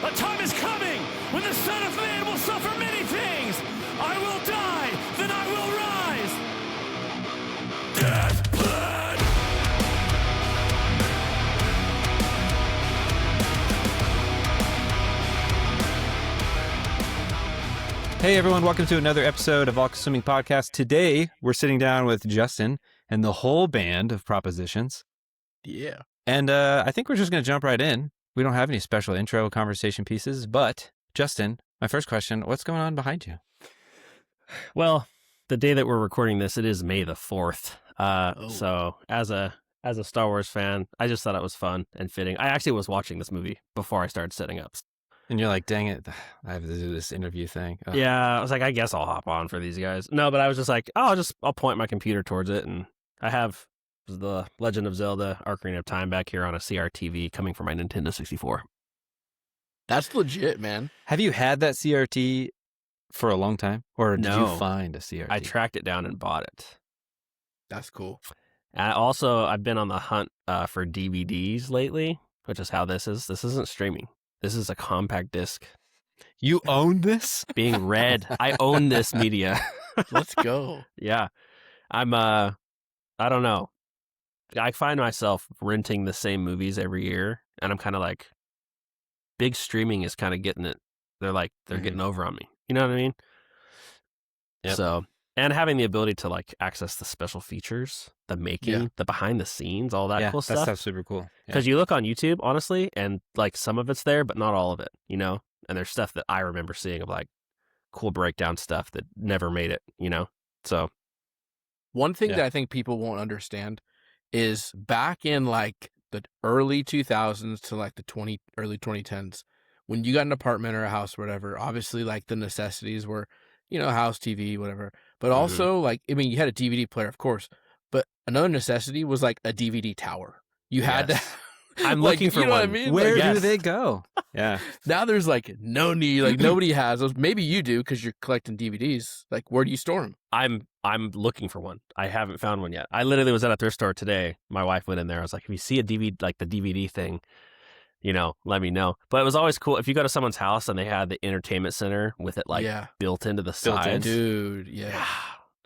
A time is coming when the Son of Man will suffer many things. I will die, then I will rise. Death blood. Hey everyone, welcome to another episode of All Consuming Podcast. Today, we're sitting down with Justin and the whole band of Propositions. Yeah. And I think we're just going to jump right in. We don't have any special intro conversation pieces, but Justin, my first question, what's going on behind you? Well, the day that we're recording this, it is May the 4th. So as a Star Wars fan, I just thought it was fun and fitting. I actually was watching this movie before I started setting up. And you're like, dang it, I have to do this interview thing. Ugh. Yeah, I was like, I guess I'll hop on for these guys. No, but I was just like, I'll point my computer towards it, and I have the Legend of Zelda Ocarina of Time back here on a CRTV coming from my Nintendo 64. That's legit, man. Have you had that CRT for a long time? Or did No. you find a CRT? I tracked it down and bought it. That's cool. And I've been on the hunt for DVDs lately, which is how this is. This isn't streaming. This is a compact disc. You own this? Being read. I own this media. Let's go. Yeah. I don't know. I find myself renting the same movies every year, and I'm kind of like, big streaming is kind of getting it. They're getting over on me. You know what I mean? Yep. So, and having the ability to like access the special features, the making, the behind the scenes, all that cool that stuff. stuff's super cool. Because you look on YouTube, honestly, and like some of it's there, but not all of it, you know? And there's stuff that I remember seeing of like cool breakdown stuff that never made it, you know? So. One thing that I think people won't understand is back in like the early 2000s to like the early 2010s, when you got an apartment or a house or whatever, obviously like the necessities were, you know, house, TV, whatever. But also like, I mean, you had a DVD player, of course, but another necessity was like a DVD tower. You had to. I'm like, looking for you know one. what I mean? Where Like, do they go? Yeah. now there's like no need, like nobody has those. Maybe you do because you're collecting DVDs. Like, where do you store them? I'm looking for one. I haven't found one yet. I literally was at a thrift store today. My wife went in there. I was like, if you see a DVD, like the DVD thing, you know, let me know. But it was always cool if you go to someone's house and they had the entertainment center with it like built into the sides. Dude, yeah.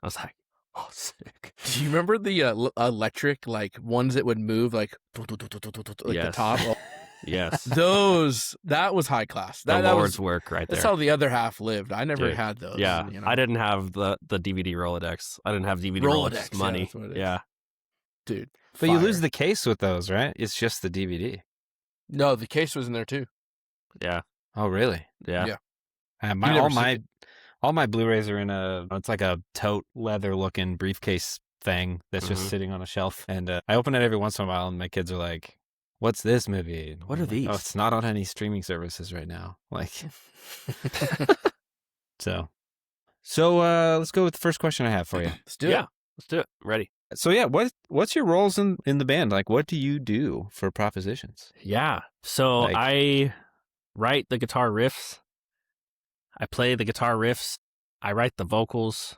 I was like, oh, sick. Do you remember the electric, like, ones that would move, like the top? Oh, Yes. that was high class. The That Lord's was work right there. That's how the other half lived. I never Dude. had those. Yeah. you know? I didn't have the DVD Rolodex. I didn't have DVD Rolodex, Rolodex yeah, money. that's what it is. Yeah. Dude. But you fire. lose the case with those, right? It's just the DVD. No, the case was in there too. Yeah. Oh, really? Yeah. Yeah. All my Blu-rays are in it's like a tote leather looking briefcase thing that's just sitting on a shelf. And I open it every once in a while and my kids are like, what's this movie? And What I'm are like, these? Oh, it's not on any streaming services right now. Like, so let's go with the first question I have for you. Let's do Yeah. it. Let's do it. Ready. So yeah, what's your roles in the band? Like, what do you do for Propositions? Yeah. So Like- I write the guitar riffs. I play the guitar riffs. I write the vocals.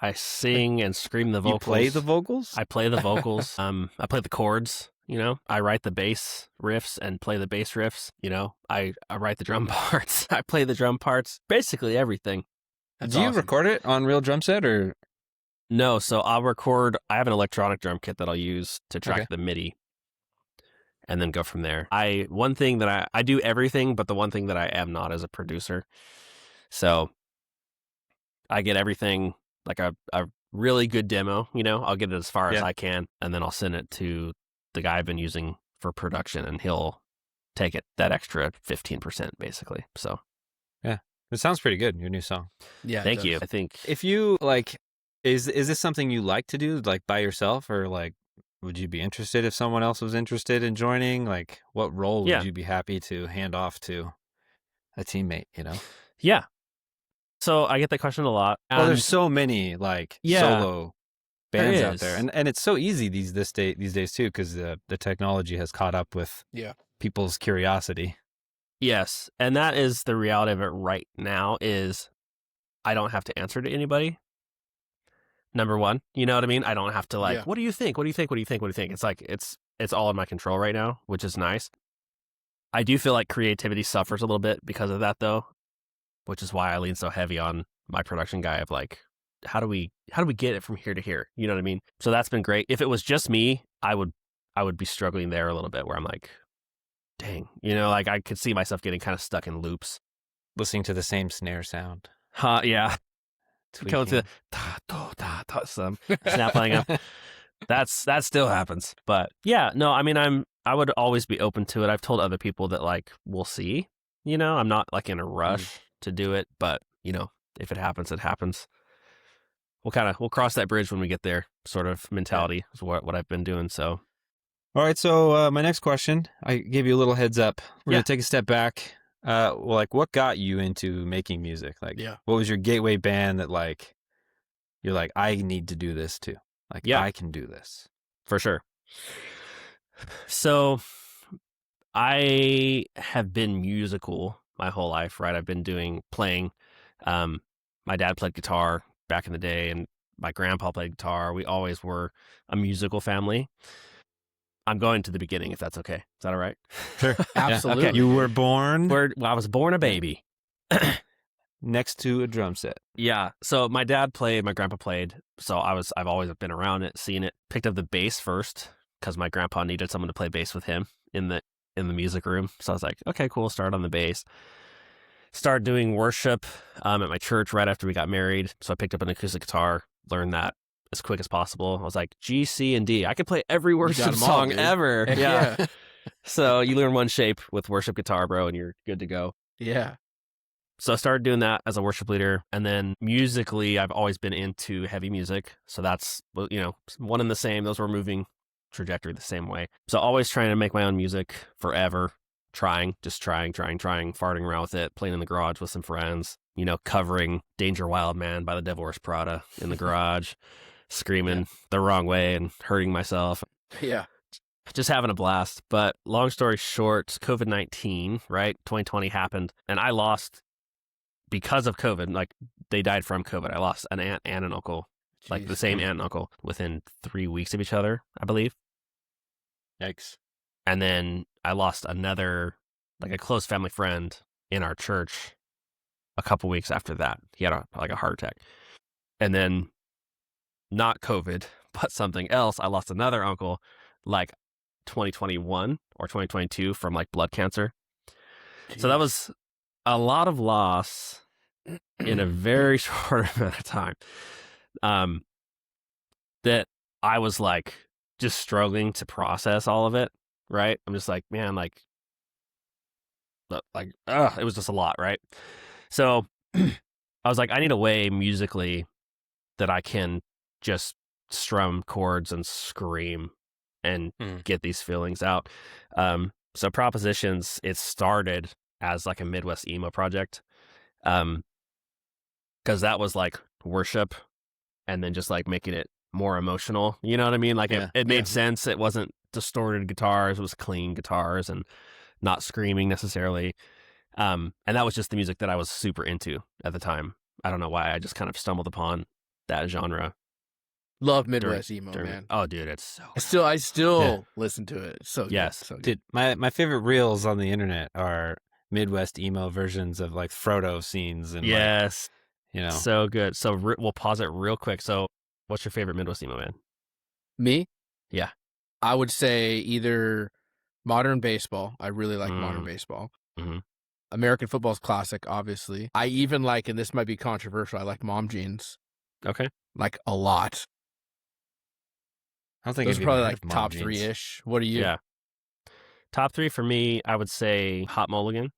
I sing and scream the vocals. You play the vocals? I play the vocals. I play the chords, you know. I write the bass riffs and play the bass riffs, you know. I write the drum parts. I play the drum parts. Basically everything. That's Do you awesome. record it on real drum set or? No, so I have an electronic drum kit that I'll use to track the MIDI and then go from there. One thing that I do everything, but the one thing that I am not as a producer. So I get everything like a really good demo, you know, I'll get it as far as I can, and then I'll send it to the guy I've been using for production, and he'll take it that extra 15% basically. So It sounds pretty good, your new song. Yeah. it thank does. you. I think If you like, is this something you like to do, like by yourself, or like, would you be interested if someone else was interested in joining? Like, what role would you be happy to hand off to a teammate? You know? yeah. So I get that question a lot. Well, there's so many like solo bands out there, and it's so easy these days too, because the technology has caught up with people's curiosity. Yes, and that is the reality of it right now is I don't have to answer to anybody. Number one, you know what I mean? I don't have to like, what do you think? What do you think? What do you think? What do you think? It's like, it's all in my control right now, which is nice. I do feel like creativity suffers a little bit because of that, though, which is why I lean so heavy on my production guy of like, how do we get it from here to here? You know what I mean? So that's been great. If it was just me, I would be struggling there a little bit where I'm like, dang, like I could see myself getting kind of stuck in loops. Listening to the same snare sound. Yeah. Going to some snap playing up. That still happens. But yeah, no, I mean, I would always be open to it. I've told other people that like, we'll see, I'm not like in a rush to do it, but if it happens, it happens. We'll cross that bridge when we get there sort of mentality is what I've been doing. So. All right. So my next question, I gave you a little heads up. We're going to take a step back. What got you into making music? What was your gateway band that like, you're like, I need to do this too. Like, I can do this. For sure. So I have been musical my whole life, right? I've been playing. My dad played guitar back in the day and my grandpa played guitar. We always were a musical family. I'm going to the beginning, if that's okay. Is that all right? Sure. Absolutely. Okay. You were born? I was born a baby. Next to a drum set. Yeah. So my dad played, my grandpa played. So I've always been around it, seen it. Picked up the bass first because my grandpa needed someone to play bass with him in the music room. So I was like, okay, cool. Start on the bass. Started doing worship at my church right after we got married. So I picked up an acoustic guitar, learned that as quick as possible. I was like, G, C, and D. I could play every worship song ever. Yeah. So you learn one shape with worship guitar, bro, and you're good to go. Yeah. So I started doing that as a worship leader. And then musically, I've always been into heavy music. So that's, one and the same. Those were moving trajectory the same way. So always trying to make my own music forever. Trying, farting around with it, playing in the garage with some friends, covering Danger Wild Man by the Devil Wears Prada in the garage, screaming the wrong way and hurting myself. Yeah. Just having a blast. But long story short, COVID-19, right? 2020 happened and I lost, because of COVID, like they died from COVID. I lost an aunt and an uncle, like the same aunt and uncle within 3 weeks of each other, I believe. Yikes. And then I lost another, like a close family friend in our church a couple weeks after that. He had a heart attack. And then not COVID, but something else. I lost another uncle like 2021 or 2022 from like blood cancer. Jeez. So that was a lot of loss in a very short amount of time. That I was like just struggling to process all of it. Right. I'm just like, man, it was just a lot. Right. So I was like, I need a way musically that I can just strum chords and scream and get these feelings out. So Propositions, it started as like a Midwest emo project. Cause that was like worship and then just like making it more emotional. You know what I mean? Like it made sense. It wasn't distorted guitars, it was clean guitars and not screaming necessarily. And that was just the music that I was super into at the time. I don't know why, I just kind of stumbled upon that genre. Love Midwest emo, man. Oh, dude, it's so I still listen to it. It's so yes, good. So good. Dude, my favorite reels on the internet are Midwest emo versions of like Frodo scenes and so good. So we'll pause it real quick. So what's your favorite Midwest emo band? Me? Yeah. I would say either Modern Baseball. I really like Modern Baseball. Mm-hmm. American Football's classic, obviously. I even like, and this might be controversial, I like Mom Jeans. Okay. Like a lot. I don't think those it's are probably like top three-ish. What are you? Yeah. Top three for me, I would say Hot Mulligan.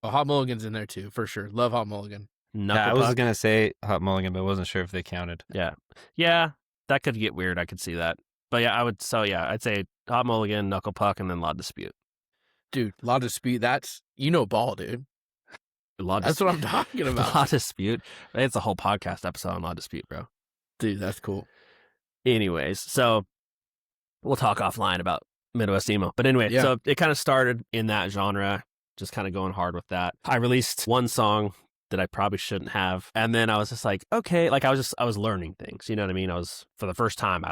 Oh, Hot Mulligan's in there too, for sure. Love Hot Mulligan. I was going to say Hot Mulligan, but I wasn't sure if they counted. Yeah. Yeah, that could get weird. I could see that. But yeah, I'd say Hot Mulligan, Knuckle Puck, and then Law Dispute. Dude, Law Dispute, that's, ball, dude. That's what I'm talking about. Law Dispute. It's a whole podcast episode on Law Dispute, bro. Dude, that's cool. Anyways, so we'll talk offline about Midwest emo. But anyway, so it kind of started in that genre, just kind of going hard with that. I released one song that I probably shouldn't have. And then I was just like, okay, like I was learning things, you know what I mean? For the first time,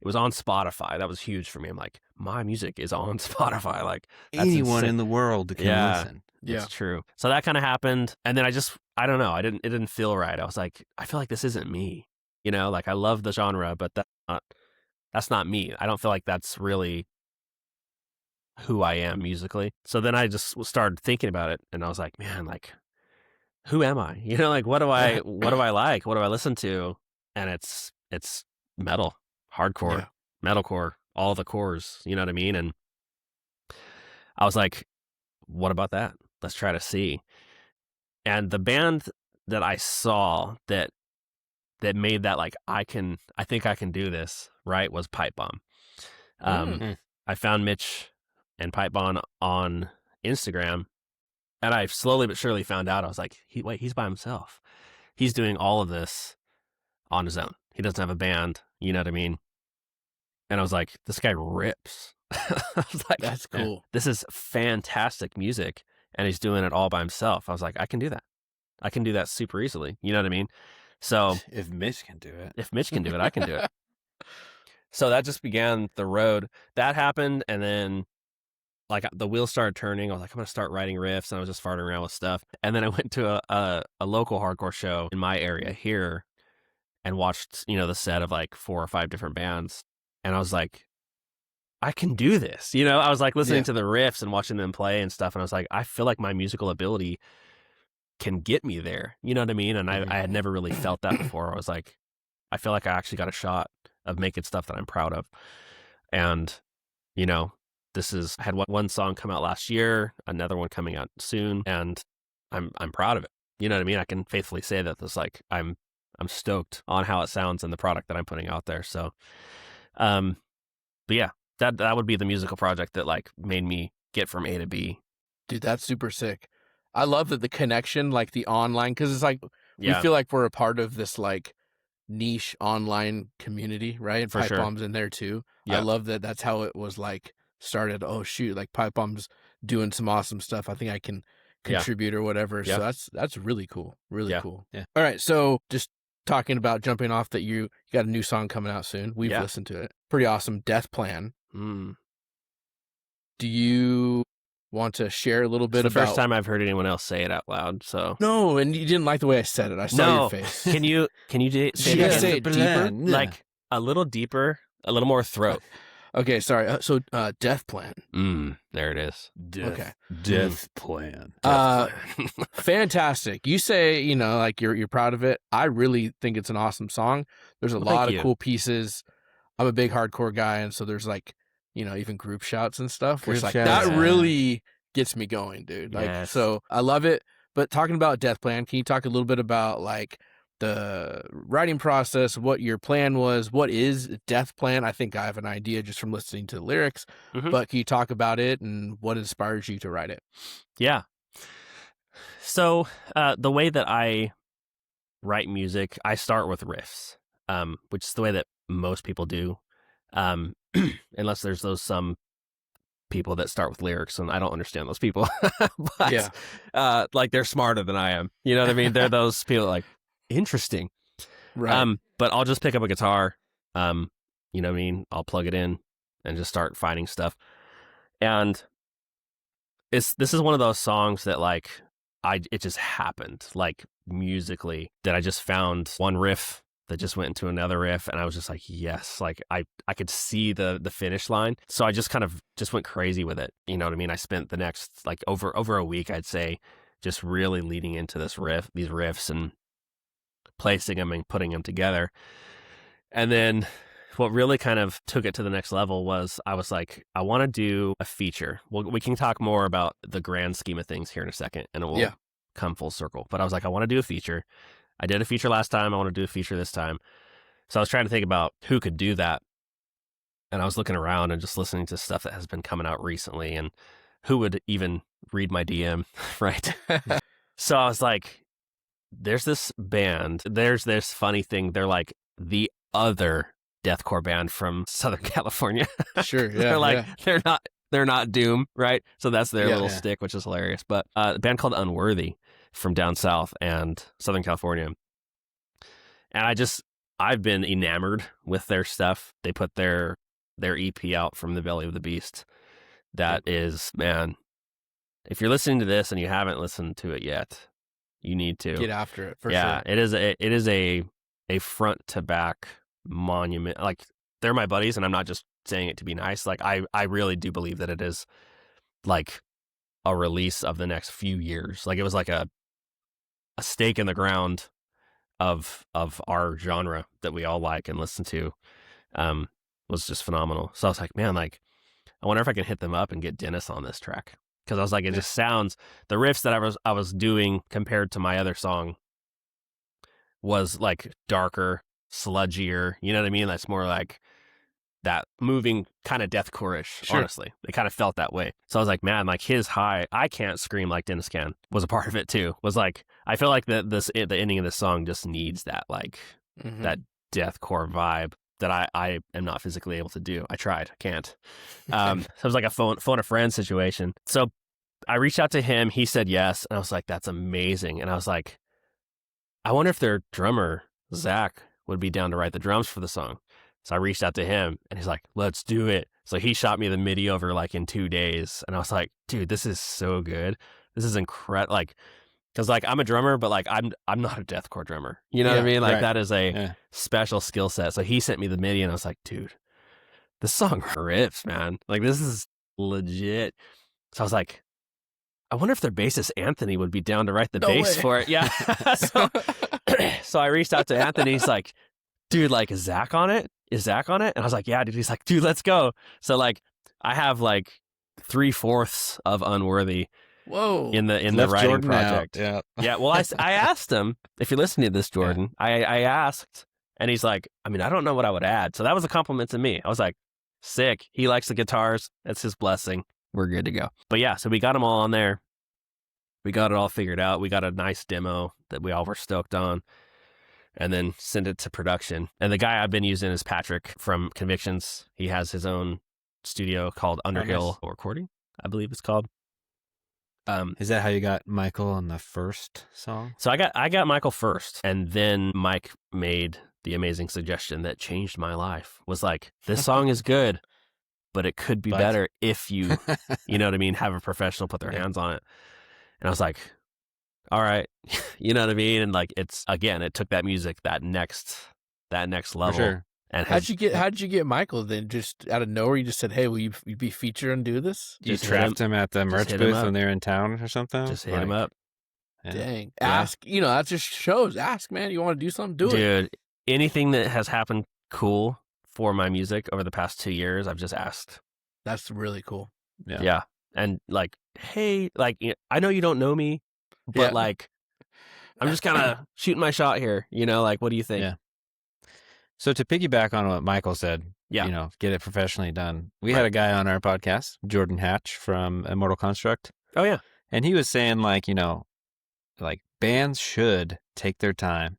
It was on Spotify. That was huge for me. I'm like, my music is on Spotify. Like anyone in the world can listen. It's true. So that kind of happened. And then I don't know. It didn't feel right. I was like, I feel like this isn't me. You know, like I love the genre, but that's not me. I don't feel like that's really who I am musically. So then I just started thinking about it, and I was like, man, like, who am I? You know, like, what do I like? What do I listen to? And it's metal, hardcore, metalcore, all the cores. You know what I mean? And I was like, what about that? Let's try to see. And the band that I saw that made that like, I think I can do this, right, was Pipe Bomb. I found Mitch and Pipe Bomb on Instagram, and I slowly but surely found out. I was like, he's by himself. He's doing all of this on his own. He doesn't have a band. You know what I mean? And I was like, this guy rips. I was like, that's cool. This is fantastic music, and he's doing it all by himself. I was like, I can do that. I can do that super easily. You know what I mean? So if Mitch can do it, I can do it. So that just began the road. That happened, and then like the wheels started turning. I was like, I'm going to start writing riffs, and I was just farting around with stuff. And then I went to a local hardcore show in my area here and watched, you know, the set of like 4 or 5 different bands. And I was like, I can do this. You know, I was like listening to the riffs and watching them play and stuff. And I was like, I feel like my musical ability can get me there. You know what I mean? And I had never really felt that before. I was like, I feel like I actually got a shot of making stuff that I'm proud of. And, you know, I had one song come out last year, another one coming out soon, and I'm proud of it. You know what I mean? I can faithfully say that it's like, I'm stoked on how it sounds and the product that I'm putting out there. So, but yeah, that would be the musical project that like made me get from A to B. Dude, that's super sick. I love that the connection, like the online, because it's like, we feel like we're a part of this like niche online community, right? And For Pipe sure. Bomb's in there too. Yeah. I love that that's how it was like started. Oh shoot, like Pipe Bomb's doing some awesome stuff. I think I can contribute or whatever. Yeah. So that's really cool. Really cool. Yeah. All right. So just talking about jumping off that you got a new song coming out soon. We've listened to it. Pretty awesome. Death Plan. Do you want to share a little bit It's the about... first time I've heard anyone else say it out loud, so... No, and you didn't like the way I said it. I saw your face. Can you say it deeper? Like, a little deeper, a little more throat. Okay, sorry. So, Death Plan. There it is. Death Plan. Fantastic. You say, you know, like you're proud of it. I really think it's an awesome song. There's a lot of cool pieces. I'm a big hardcore guy, and so there's like, you know, even group shouts and stuff, which like that really gets me going, dude. Like, so I love it. But talking about Death Plan, can you talk a little bit about like the writing process, what your plan was, what is Death Plan? I think I have an idea just from listening to the lyrics, but can you talk about it and what inspires you to write it? Yeah. So the way that I write music, I start with riffs, which is the way that most people do. Unless there's some people that start with lyrics, and I don't understand those people. But like they're smarter than I am. You know what I mean? They're those people like, interesting. Right. But I'll just pick up a guitar, you know what I mean? I'll plug it in and just start finding stuff. And this is one of those songs that like it just happened, like musically, that I just found one riff that just went into another riff, and I was just like, yes, like I could see the finish line. So I just kind of just went crazy with it. You know what I mean? I spent the next like over a week, I'd say, just really leading into these riffs and placing them and putting them together. And then what really kind of took it to the next level was I was like, I want to do a feature. Well, we can talk more about the grand scheme of things here in a second, and it will come full circle. But I was like, I want to do a feature. I did a feature last time. I want to do a feature this time. So I was trying to think about who could do that. And I was looking around and just listening to stuff that has been coming out recently and who would even read my DM, right? So I was like, there's this band. There's this funny thing. They're like the other deathcore band from Southern California. Sure, yeah. They're like, they're not Doom, right? So that's their little stick, which is hilarious. But a band called Unworthy from down south and Southern California. And I've been enamored with their stuff. They put their EP out, From the Belly of the Beast. That is, man, if you're listening to this and you haven't listened to it yet, you need to get after it for sure. Yeah, it is a front to back monument. Like, they're my buddies, and I'm not just saying it to be nice. Like, I really do believe that it is like a release of the next few years. Like, it was like a stake in the ground of our genre that we all like and listen to. Was just phenomenal. So I was like, man, like, I wonder if I can hit them up and get Dennis on this track. Because I was like, it just sounds, the riffs that I was doing compared to my other song was like darker, sludgier. You know what I mean? That's more like that moving kind of deathcore-ish, honestly. It kind of felt that way. So I was like, man, like his high, I can't scream like Dennis can, was a part of it too. Was like, I feel like the ending of this song just needs that, like, that deathcore vibe that I am not physically able to do. I tried, I can't. So it was like a phone a friend situation. So I reached out to him. He said yes. And I was like, that's amazing. And I was like, I wonder if their drummer, Zach, would be down to write the drums for the song. So I reached out to him and he's like, let's do it. So he shot me the MIDI over like in 2 days. And I was like, dude, this is so good. This is incredible. Like, cause like I'm a drummer, but like I'm not a deathcore drummer. You know what I mean? Like that is a special skill set. So he sent me the MIDI and I was like, dude, this song rips, man. Like this is legit. So I was like, I wonder if their bassist Anthony would be down to write the bass for it. Yeah. So I reached out to Anthony. He's like, dude, like, is Zach on it? Is Zach on it? And I was like, yeah, dude. He's like, dude, let's go. So like, I have like 3/4 of Unworthy. Whoa. In the writing Jordan project. Out. Yeah. Well, I asked him, if you're listening to this, Jordan, I asked, and he's like, I mean, I don't know what I would add. So that was a compliment to me. I was like, sick. He likes the guitars. That's his blessing. We're good to go. But yeah, so we got them all on there. We got it all figured out. We got a nice demo that we all were stoked on, and then send it to production. And the guy I've been using is Patrick from Convictions. He has his own studio called Underhill Recording, I believe it's called. Is that how you got Michael on the first song? So I got Michael first, and then Mike made the amazing suggestion that changed my life. Was like, this song is good, but it could be better if you, you know what I mean, have a professional put their hands on it. And I was like, all right, you know what I mean? And like, it's, again, it took that music that next level. For sure. And how'd you get Michael then? Just out of nowhere, you just said, hey, will you be featured and do this? You trapped him at the merch booth when they're in town or something? Just hit him up. Yeah. Dang. Ask, that just shows. Ask, man, you want to do something? Do it. Dude, anything that has happened cool for my music over the past 2 years, I've just asked. That's really cool. Yeah. And like, hey, like, I know you don't know me, but like, I'm just kind of shooting my shot here, like, what do you think? Yeah. So to piggyback on what Michael said, get it professionally done. We had a guy on our podcast, Jordan Hatch from Immortal Construct. Oh yeah. And he was saying like, like bands should take their time,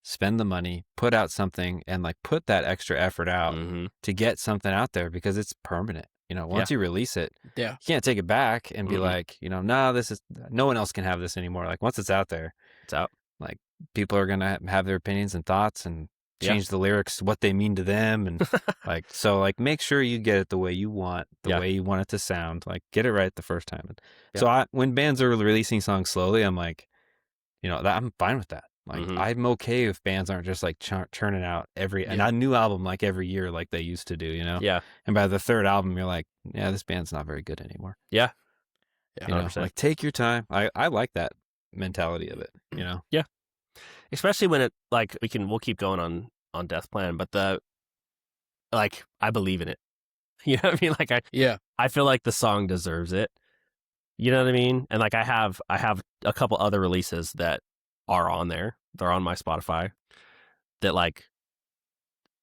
spend the money, put out something, and like put that extra effort out to get something out there because it's permanent. Once you release it, you can't take it back and be like, no one else can have this anymore. Like once it's out there, it's out. Like people are going to have their opinions and thoughts and change the lyrics, what they mean to them. And like make sure you get it the way you want, way you want it to sound, like get it right the first time. So when bands are releasing songs slowly, I'm like, I'm fine with that. Like I'm okay if bands aren't just like churning out a new album like every year like they used to do, Yeah. And by the third album, you're like, yeah, this band's not very good anymore. Yeah. Like take your time. I like that mentality of it, Yeah. Especially when it like we'll keep going on Death Plan, but I believe in it. You know what I mean? Like I feel like the song deserves it. You know what I mean? And like I have a couple other releases that are on there. They're on my Spotify that like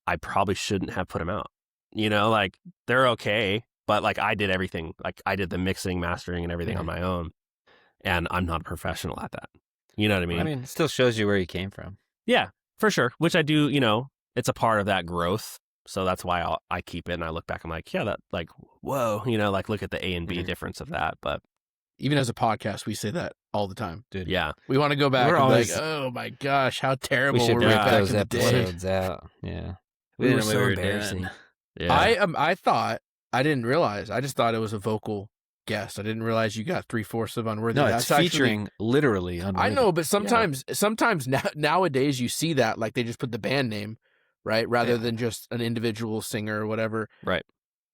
I probably shouldn't have put them out. Like they're okay, but like I did everything. Like I did the mixing, mastering, and everything on my own, and I'm not a professional at that. You know what I mean? I mean, it still shows you where you came from. Yeah, for sure. Which I do. It's a part of that growth. So that's why I keep it, and I look back. I'm like, yeah, that like whoa. Like look at the A and B difference of that. But even as a podcast, we say that all the time. Dude. Yeah. We want to go back We're and always- be like, oh my gosh, how terrible We should were we rip back those in the day? episodes out. Yeah. We didn't were know so what we embarrassing. doing. Yeah. I thought, I didn't realize. I just thought it was a vocal guest. I didn't realize you got 3/4 of Unworthy. No, That's it's featuring literally Unworthy. I know, but sometimes nowadays you see that, like they just put the band name, right, rather than just an individual singer or whatever. Right.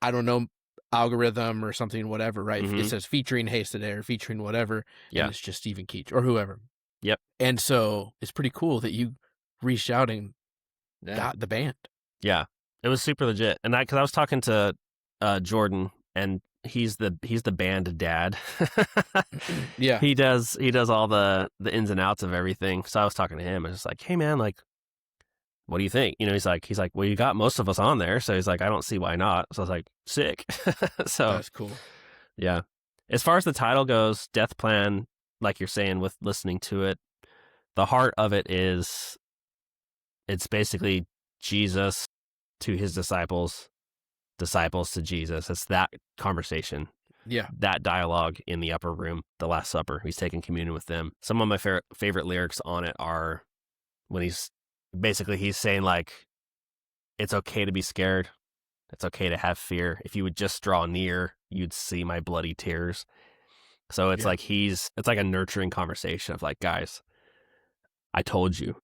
I don't know, algorithm or something, whatever, right? Mhm. It says featuring Hasted Air, featuring whatever, Yeah. and it's just Stephen Keach or whoever. Yep. And so it's pretty cool that you re-shouting got the band. Yeah. It was super legit. And because I was talking to Jordan, and he's the band dad. Yeah. He does all the ins and outs of everything. So I was talking to him. I was just like, hey man, like, what do you think? He's like, well, you got most of us on there. So he's like, I don't see why not. So I was like, sick. So That's cool. yeah. As far as the title goes, Death Plan, like you're saying with listening to it, the heart of it is, it's basically Jesus to his disciples to Jesus. It's that conversation. Yeah. That dialogue in the upper room, the Last Supper. He's taking communion with them. Some of my favorite lyrics on it are when he's saying, like, it's okay to be scared. It's okay to have fear. If you would just draw near, you'd see my bloody tears. So it's like it's like a nurturing conversation of like, guys, I told you,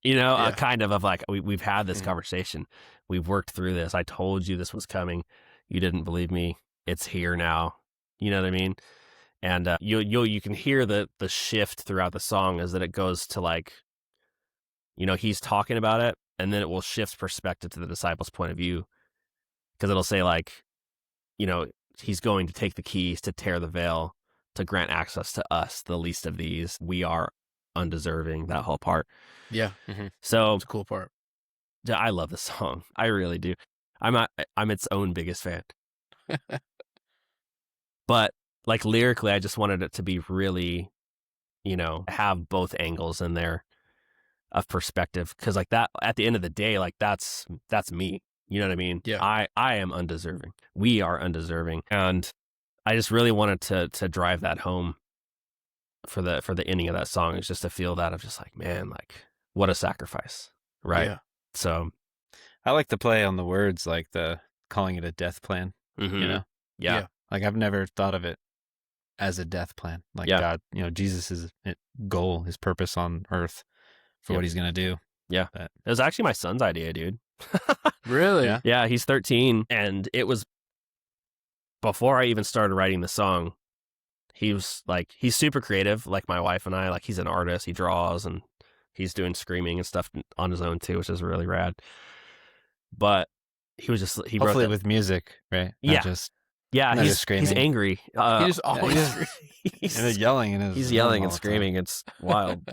kind of like, we've had this conversation. We've worked through this. I told you this was coming. You didn't believe me. It's here now. You know what I mean? And you can hear the shift throughout the song is that it goes to like, he's talking about it, and then it will shift perspective to the disciples' point of view, because it'll say like, he's going to take the keys to tear the veil to grant access to us, the least of these. We are undeserving, that whole part. Yeah. Mm-hmm. So It's a cool part. I love this song. I really do. I'm its own biggest fan. But like lyrically, I just wanted it to be really, have both angles in there of perspective. Cause like that, at the end of the day, like that's me. You know what I mean? Yeah. I am undeserving. We are undeserving. And I just really wanted to drive that home for the ending of that song. It's just to feel that of just like, man, like what a sacrifice. Right. Yeah. So I like the play on the words, like the calling it a death plan. Yeah. Like I've never thought of it as a death plan. Like God, Jesus' goal, his purpose on earth for what he's going to do. Yeah. It was actually my son's idea, dude. Really? Yeah. Yeah, he's 13, and it was before I even started writing the song. He was like, he's super creative, like my wife and I. Like, he's an artist. He draws, and he's doing screaming and stuff on his own too, which is really rad. But he was just hopefully with music, right? Not he's screaming. He's angry. He just always and yelling in his he's yelling room and all the time. screaming. It's wild.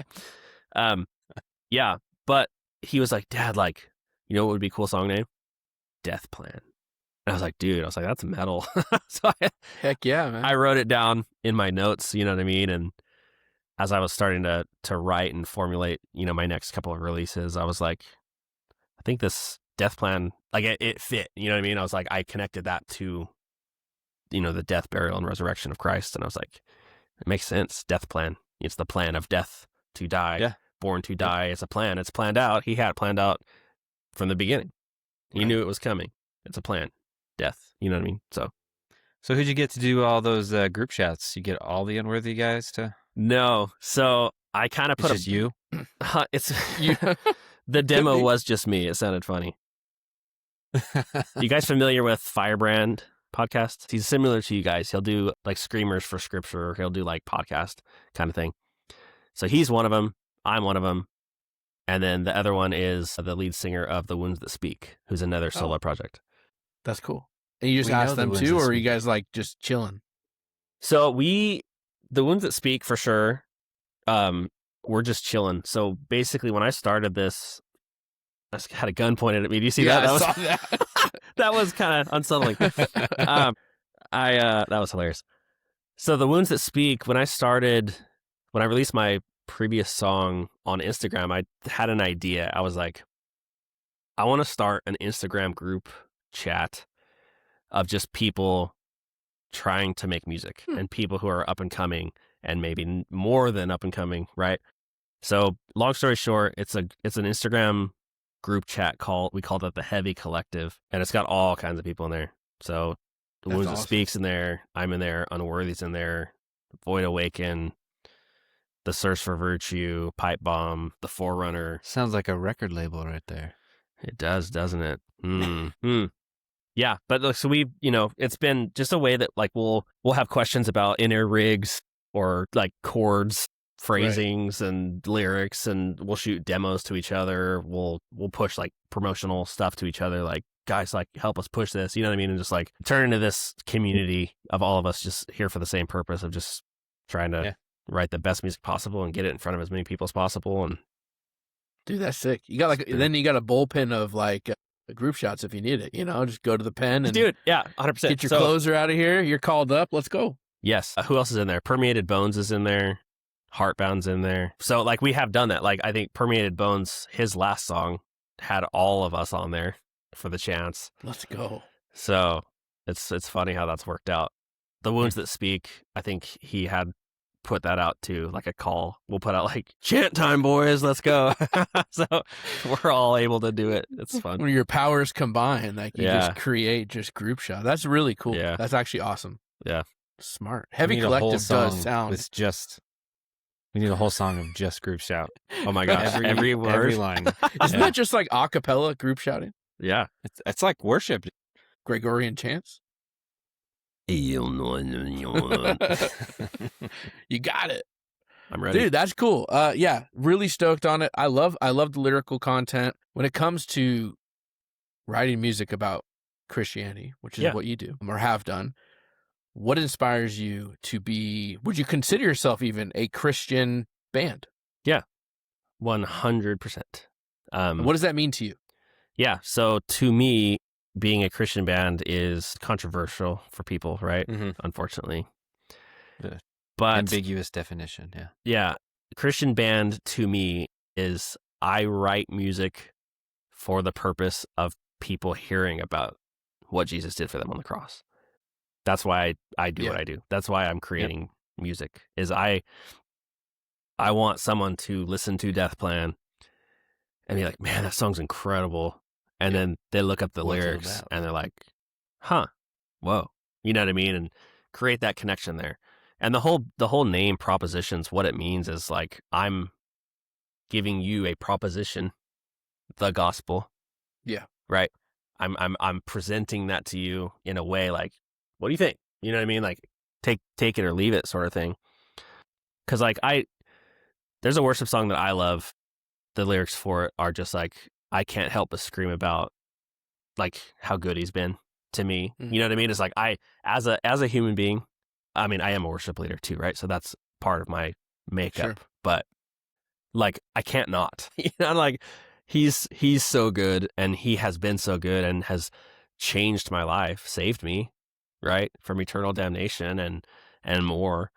Yeah, but he was like, Dad, like, what would be a cool song name? Death Plan. And I was like, dude, that's metal. So Heck yeah, man. I wrote it down in my notes, you know what I mean? And as I was starting to write and formulate, my next couple of releases, I was like, I think this Death Plan, like it fit, you know what I mean? I was like, I connected that to, the death, burial, and resurrection of Christ. And I was like, it makes sense. Death Plan. It's the plan of death to die. Yeah. Born to die. It's a plan. It's planned out. He had it planned out from the beginning. He knew it was coming. It's a plan. Death. You know what I mean? So who'd you get to do all those group chats? You get all the Unworthy guys to? No. So I kind of put just you. It's you. The demo was just me. It sounded funny. You guys familiar with Firebrand podcast? He's similar to you guys. He'll do like Screamers for Scripture. He'll do like podcast kind of thing. So he's one of them. I'm one of them. And then the other one is the lead singer of The Wounds That Speak, who's another solo project. That's cool. And you just We know asked the them Wounds too, That or are you Speak. guys like just chilling? So The Wounds That Speak for sure. We're just chilling. So basically when I started this, I just had a gun pointed at me. Do you see that? I saw that. That was kind of unsettling. That was hilarious. So The Wounds That Speak, when I released my previous song on Instagram, I had an idea. I was like, I want to start an Instagram group chat of just people trying to make music and people who are up and coming and maybe more than up and coming, right? So long story short, it's an Instagram group chat we call that the Heavy Collective, and it's got all kinds of people in there. So the Wounds That Speaks in there, I'm in there, Unworthy's in there, Void Awaken, The Search for Virtue, Pipe Bomb, The Forerunner. Sounds like a record label right there. It does, doesn't it? Yeah, but look, so it's been just a way that like we'll have questions about in-ear rigs or like chords, phrasings, and lyrics, and we'll shoot demos to each other. We'll push like promotional stuff to each other, like, guys, like, help us push this, you know what I mean? And just like turn into this community of all of us just here for the same purpose of just trying to write the best music possible and get it in front of as many people as possible. And dude, that's sick. You got then you got a bullpen of like group shots if you need it, just go to the pen and dude, 100%. Get your closer out of here. You're called up. Let's go. Yes. Who else is in there? Permeated Bones is in there. Heartbound's in there. So like we have done that. Like I think Permeated Bones, his last song had all of us on there for the chance. Let's go. So it's funny how that's worked out. The Wounds That Speak, I think he had put that out too, like a call. We'll put out like, chant time, boys, let's go. So we're all able to do it. It's fun. When your powers combine, like you just create just group shot. That's really cool. Yeah. That's actually awesome. Yeah. Smart. Heavy Collective does sound. We need a whole song of just group shout. Oh my gosh. Every word. Every line. Isn't that just like a cappella group shouting? Yeah. It's like worship. Gregorian chants? You got it. I'm ready. Dude, that's cool. Yeah, really stoked on it. I love the lyrical content. When it comes to writing music about Christianity, which is what you do or have done, what inspires you to be, would you consider yourself even a Christian band? Yeah, 100%. What does that mean to you? Yeah, so to me, being a Christian band is controversial for people, right? Mm-hmm. Unfortunately. But ambiguous definition, yeah. Yeah. Christian band to me is I write music for the purpose of people hearing about what Jesus did for them on the cross. That's why I do what I do. That's why I'm creating music. Is I want someone to listen to Death Plan and be like, man, that song's incredible. And then they look up the lyrics and they're like, huh, whoa. You know what I mean? And create that connection there. And the whole name Propositions, what it means is like, I'm giving you a proposition, the gospel. Yeah. Right. I'm presenting that to you in a way like, what do you think? You know what I mean? Like take it or leave it sort of thing. Cause like there's a worship song that I love. The lyrics for it are just like, I can't help but scream about like how good he's been to me. Mm-hmm. You know what I mean? It's like as a human being, I mean, I am a worship leader too, right? So that's part of my makeup, sure. But like, I can't not, like he's so good and he has been so good and has changed my life, saved me, right? From eternal damnation and more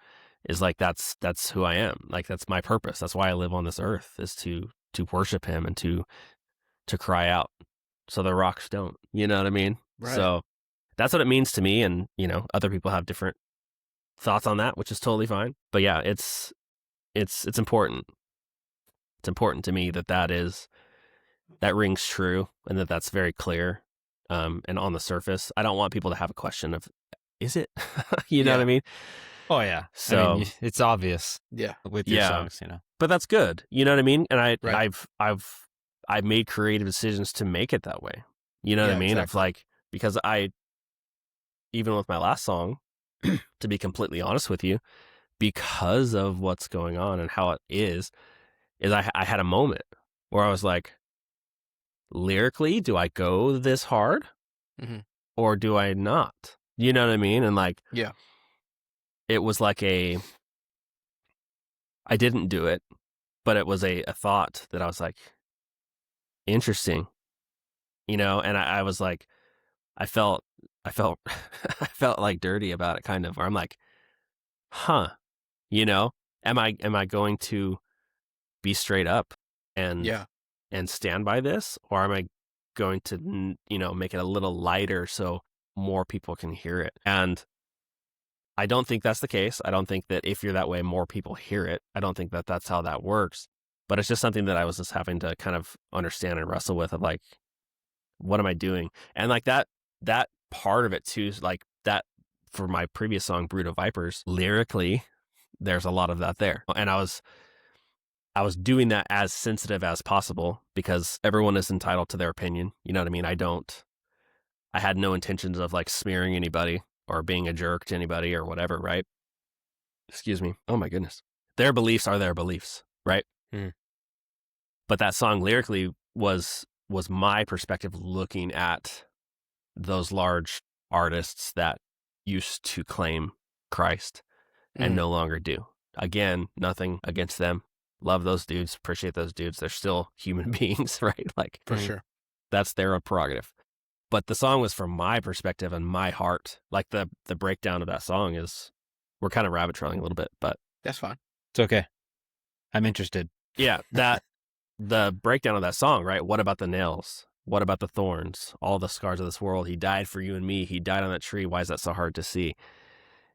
is like, that's who I am. Like, that's my purpose. That's why I live on this earth is to worship him and to cry out so the rocks don't, you know what I mean? Right. So that's what it means to me. And, other people have different thoughts on that, which is totally fine. But yeah, it's important. It's important to me that rings true and that's very clear. And on the surface, I don't want people to have a question of, is it, you know what I mean? Oh yeah. So it's obvious. Yeah. With your songs, but that's good. You know what I mean? And I've made creative decisions to make it that way. You know what I mean? Exactly. Of like, because even with my last song, to be completely honest with you, because of what's going on and how it is I had a moment where I was like, lyrically, do I go this hard or do I not? You know what I mean? And like, it was like I didn't do it, but it was a thought that I was like, interesting, and I was like, I felt I felt like dirty about it kind of, where I'm like, huh, am I going to be straight up and stand by this, or am I going to, make it a little lighter so more people can hear it? And I don't think that's the case. I don't think that if you're that way, more people hear it. I don't think that that's how that works. But it's just something that I was just having to kind of understand and wrestle with of like, what am I doing? And like that part of it too is like that for my previous song, Brood of Vipers, lyrically, there's a lot of that there. And I was doing that as sensitive as possible because everyone is entitled to their opinion. You know what I mean? I had no intentions of like smearing anybody or being a jerk to anybody or whatever, right? Excuse me. Oh my goodness. Their beliefs are their beliefs, right? Mm. But that song lyrically was my perspective looking at those large artists that used to claim Christ and no longer do. Again, nothing against them. Love those dudes, appreciate those dudes. They're still human beings, right? Like, For sure. That's their prerogative. But the song was from my perspective and my heart. Like the breakdown of that song is, we're kind of rabbit trailing a little bit, but That's fine. It's okay. I'm interested. yeah, the breakdown of that song, right? What about the nails? What about the thorns? All the scars of this world. He died for you and me. He died on that tree. Why is that so hard to see?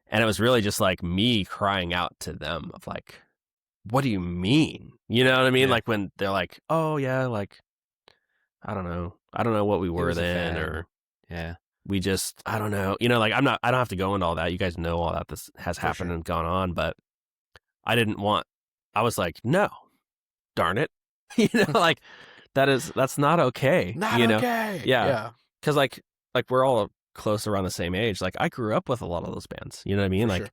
And it was really just like me crying out to them of like, what do you mean? You know what I mean? Yeah. Like when they're like, oh yeah, like, I don't know what we were then, or yeah, we just, I don't know, you know, like I don't have to go into all that. You guys know all that this has happened sure. and gone on, but I was like, no, darn it. You know, like that's not okay. Not you know? okay. Yeah. Cause like we're all close around the same age. Like I grew up with a lot of those bands, you know what I mean? For like sure.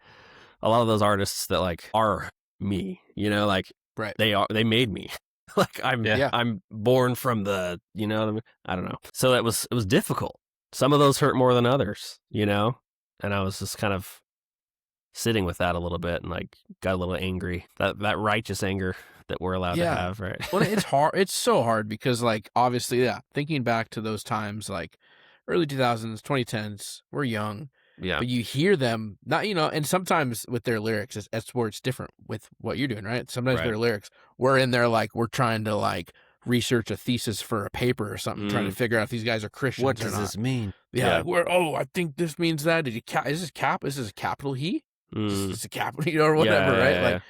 a lot of those artists that like are me, you know, like Right. they made me. Like I'm born from the, you know what I mean? I don't know. So it was difficult. Some of those hurt more than others, you know? And I was just kind of sitting with that a little bit and like got a little angry. That righteous anger that we're allowed to have, right? Well, it's hard. It's so hard because like obviously, thinking back to those times like early 2000s, 2010s, we're young. Yeah. But you hear them, not, you know, and sometimes with their lyrics, that's where it's different with what you're doing, right? Sometimes their lyrics, we're in there like, we're trying to like research a thesis for a paper or something, trying to figure out if these guys are Christians what or does not. this mean? Yeah. Like, I think this means that. Did you is this a capital he? Is this a capital, you know, or whatever, right?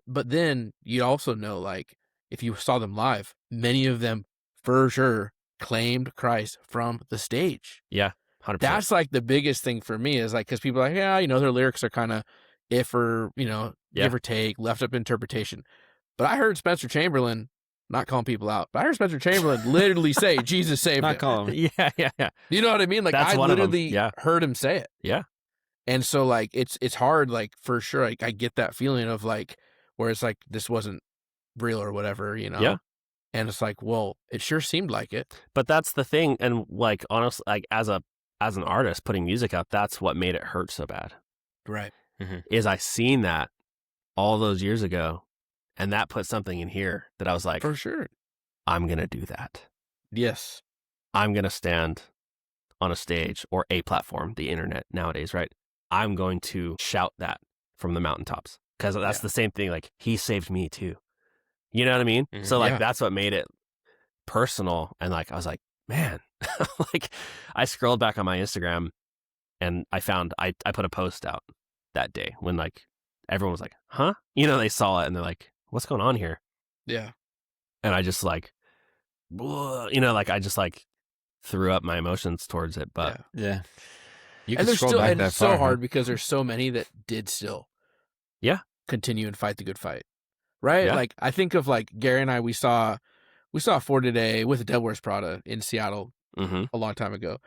But then you also know, like, if you saw them live, many of them for sure claimed Christ from the stage. Yeah. 100%. That's like the biggest thing for me is like, because people are like, yeah, you know, their lyrics are kind of if or, you know, give or take, left up interpretation. But I heard Spencer Chamberlain, not calling people out, but I heard Spencer Chamberlain literally say, Jesus saved Not him. calling him. Yeah. You know what I mean? Like, That's I one of them. literally heard him say it. Yeah. And so, like, it's hard, like, for sure. Like, I get that feeling of, like, where it's like, this wasn't real or whatever, you know? Yeah. And it's like, well, it sure seemed like it. But that's the thing. And like, honestly, like as an artist putting music out, that's what made it hurt so bad. Right. Is I seen that all those years ago, and that put something in here that I was like, For sure. I'm going to do that. Yes. I'm going to stand on a stage or a platform, the internet nowadays, right? I'm going to shout that from the mountaintops because that's the same thing. Like, he saved me too. You know what I mean? So like, that's what made it personal. And like, I was like, man, like I scrolled back on my Instagram and I found, I put a post out that day when like everyone was like, huh? You know, they saw it and they're like, what's going on here? Yeah. And I just like, you know, like I just like threw up my emotions towards it. But yeah. You can scroll back that far, so hard because there's so many that did still continue and fight the good fight. Right? Yeah. Like, I think of like Gary and I, we saw For Today with the Devil Wears Prada in Seattle a long time ago.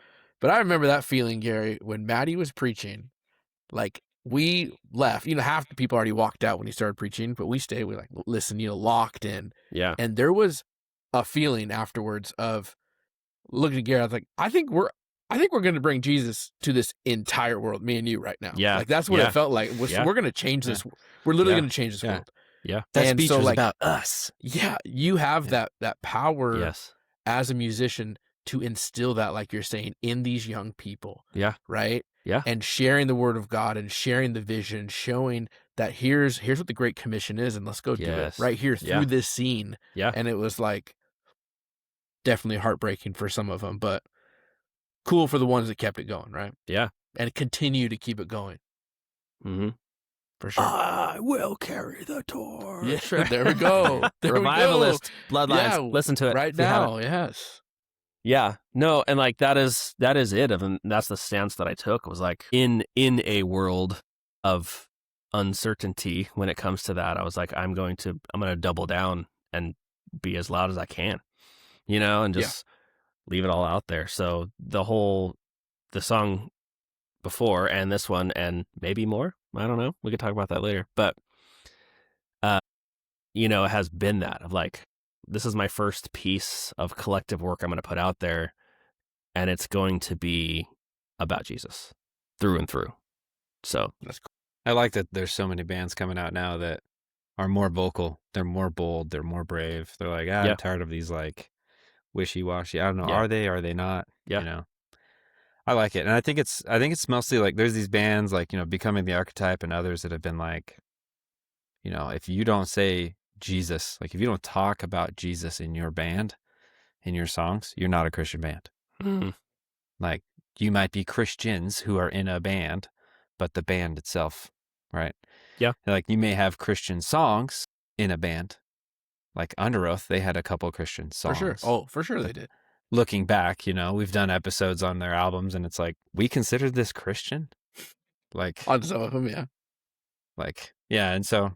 But I remember that feeling, Gary, when Maddie was preaching, like we left, you know, half the people already walked out when he started preaching, but we stayed, we like, listen, you know, locked in. Yeah. And there was a feeling afterwards of looking at Gary, I was like, I think we're going to bring Jesus to this entire world, me and you right now. Yeah. Like, that's what it felt like. We're going to change this. We're literally going to change this world. Yeah. That and speech so, was like, about us. Yeah. You have that power as a musician to instill that, like you're saying, in these young people. Yeah. Right? Yeah. And sharing the word of God and sharing the vision, showing that here's what the Great Commission is, and let's go do it right here through this scene. Yeah. And it was like definitely heartbreaking for some of them, but cool for the ones that kept it going, right? Yeah. And continue to keep it going. Mm-hmm. For sure. I will carry the torch. Yeah, there we go. There Revivalist we go. Bloodlines. Yeah, Listen to it right now. Yes. Yeah, no, and like that is it. And that's the stance that I took, was like in a world of uncertainty when it comes to that. I was like, I'm going to double down and be as loud as I can, and just leave it all out there. So the song before and this one and maybe more, I don't know. We could talk about that later, but it has been that of like, this is my first piece of collective work I'm going to put out there. And it's going to be about Jesus through and through. So that's cool. I like that there's so many bands coming out now that are more vocal. They're more bold. They're more brave. They're like, I'm tired of these like wishy-washy. I don't know. Are they not? Yeah. I like it. And I think it's mostly like there's these bands like, Becoming the Archetype and others that have been like, if you don't say Jesus, like if you don't talk about Jesus in your band, in your songs, you're not a Christian band. Mm. Like you might be Christians who are in a band, but the band itself, right? Yeah. Like you may have Christian songs in a band. Like Under Oath, they had a couple of Christian songs. For sure. Oh, for sure they did. Looking back, we've done episodes on their albums and it's like, we consider this Christian? Like on some of them, yeah. Like, yeah. And so